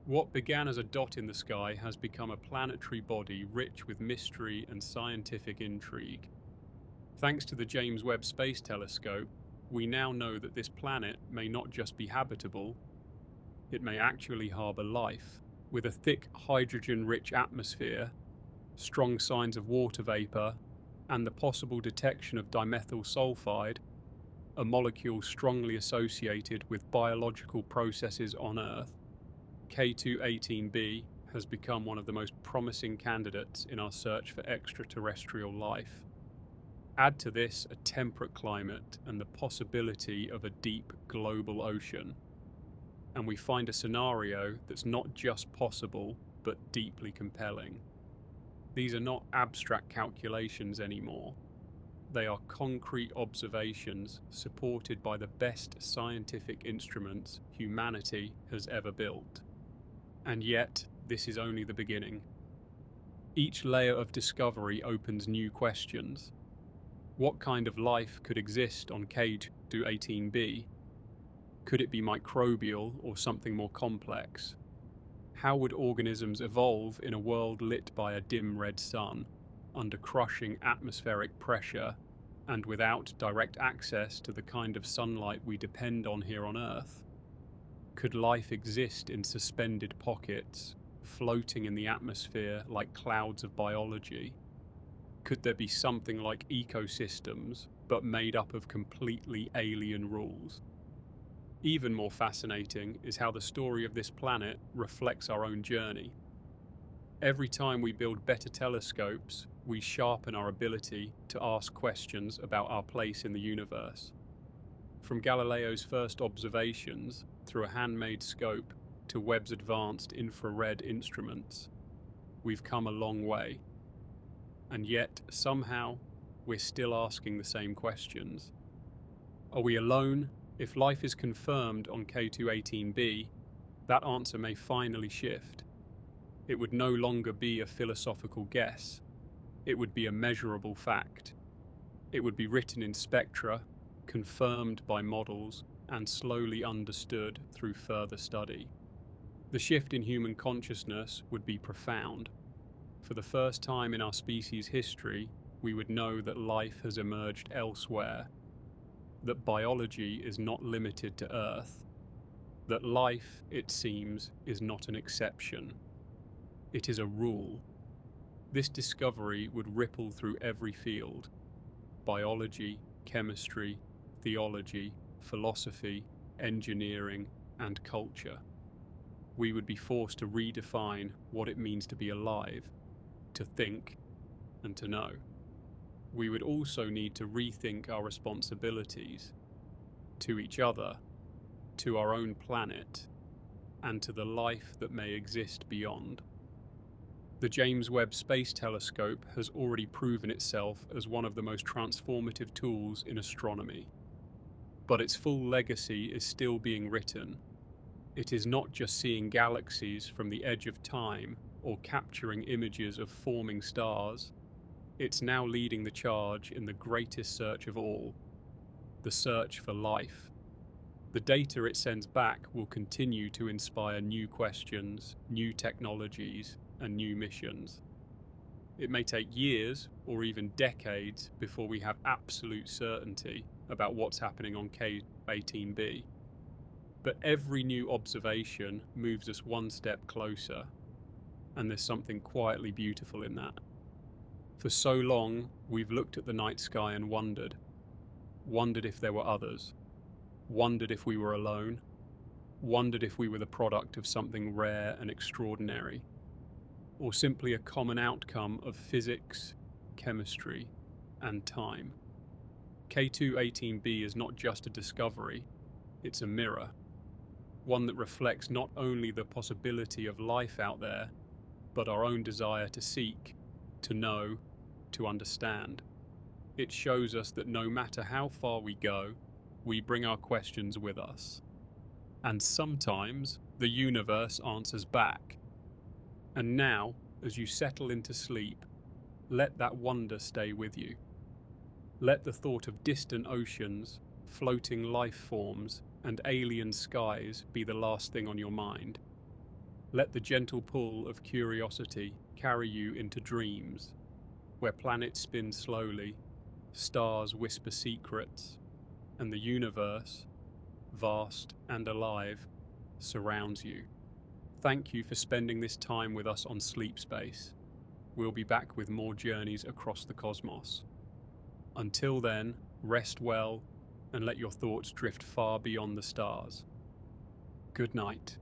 What began as a dot in the sky has become a planetary body rich with mystery and scientific intrigue. Thanks to the James Webb Space Telescope, we now know that this planet may not just be habitable, it may actually harbour life, with a thick hydrogen-rich atmosphere, strong signs of water vapour, and the possible detection of dimethyl sulfide, a molecule strongly associated with biological processes on Earth. K2-18b has become one of the most promising candidates in our search for extraterrestrial life. Add to this a temperate climate and the possibility of a deep global ocean, and we find a scenario that's not just possible, but deeply compelling. These are not abstract calculations anymore. They are concrete observations supported by the best scientific instruments humanity has ever built. And yet, this is only the beginning. Each layer of discovery opens new questions. What kind of life could exist on K2-18b? Could it be microbial or something more complex? How would organisms evolve in a world lit by a dim red sun, under crushing atmospheric pressure, and without direct access to the kind of sunlight we depend on here on Earth? Could life exist in suspended pockets, floating in the atmosphere like clouds of biology? Could there be something like ecosystems, but made up of completely alien rules? Even more fascinating is how the story of this planet reflects our own journey. Every time we build better telescopes, we sharpen our ability to ask questions about our place in the universe. From Galileo's first observations, through a handmade scope, to Webb's advanced infrared instruments, we've come a long way. And yet, somehow, we're still asking the same questions. Are we alone? If life is confirmed on K2-18b, that answer may finally shift. It would no longer be a philosophical guess. It would be a measurable fact. It would be written in spectra, confirmed by models, and slowly understood through further study. The shift in human consciousness would be profound. For the first time in our species' history, we would know that life has emerged elsewhere, that biology is not limited to Earth, that life, it seems, is not an exception. It is a rule. This discovery would ripple through every field: biology, chemistry, theology, philosophy, engineering, and culture. We would be forced to redefine what it means to be alive, to think, and to know. We would also need to rethink our responsibilities to each other, to our own planet, and to the life that may exist beyond. The James Webb Space Telescope has already proven itself as one of the most transformative tools in astronomy. But its full legacy is still being written. It is not just seeing galaxies from the edge of time or capturing images of forming stars. It's now leading the charge in the greatest search of all, the search for life. The data it sends back will continue to inspire new questions, new technologies, and new missions. It may take years or even decades before we have absolute certainty about what's happening on K18b. But every new observation moves us one step closer, and there's something quietly beautiful in that. For so long, we've looked at the night sky and wondered if there were others, wondered if we were alone, wondered if we were the product of something rare and extraordinary, or simply a common outcome of physics, chemistry, and time. K2-18b is not just a discovery, it's a mirror, one that reflects not only the possibility of life out there, but our own desire to seek, to know, to understand. It shows us that no matter how far we go, we bring our questions with us. And sometimes the universe answers back. And now, as you settle into sleep, let that wonder stay with you. Let the thought of distant oceans, floating life forms, and alien skies be the last thing on your mind. Let the gentle pull of curiosity carry you into dreams, where planets spin slowly, stars whisper secrets, and the universe, vast and alive, surrounds you. Thank you for spending this time with us on Sleep Space. We'll be back with more journeys across the cosmos. Until then, rest well and let your thoughts drift far beyond the stars. Good night.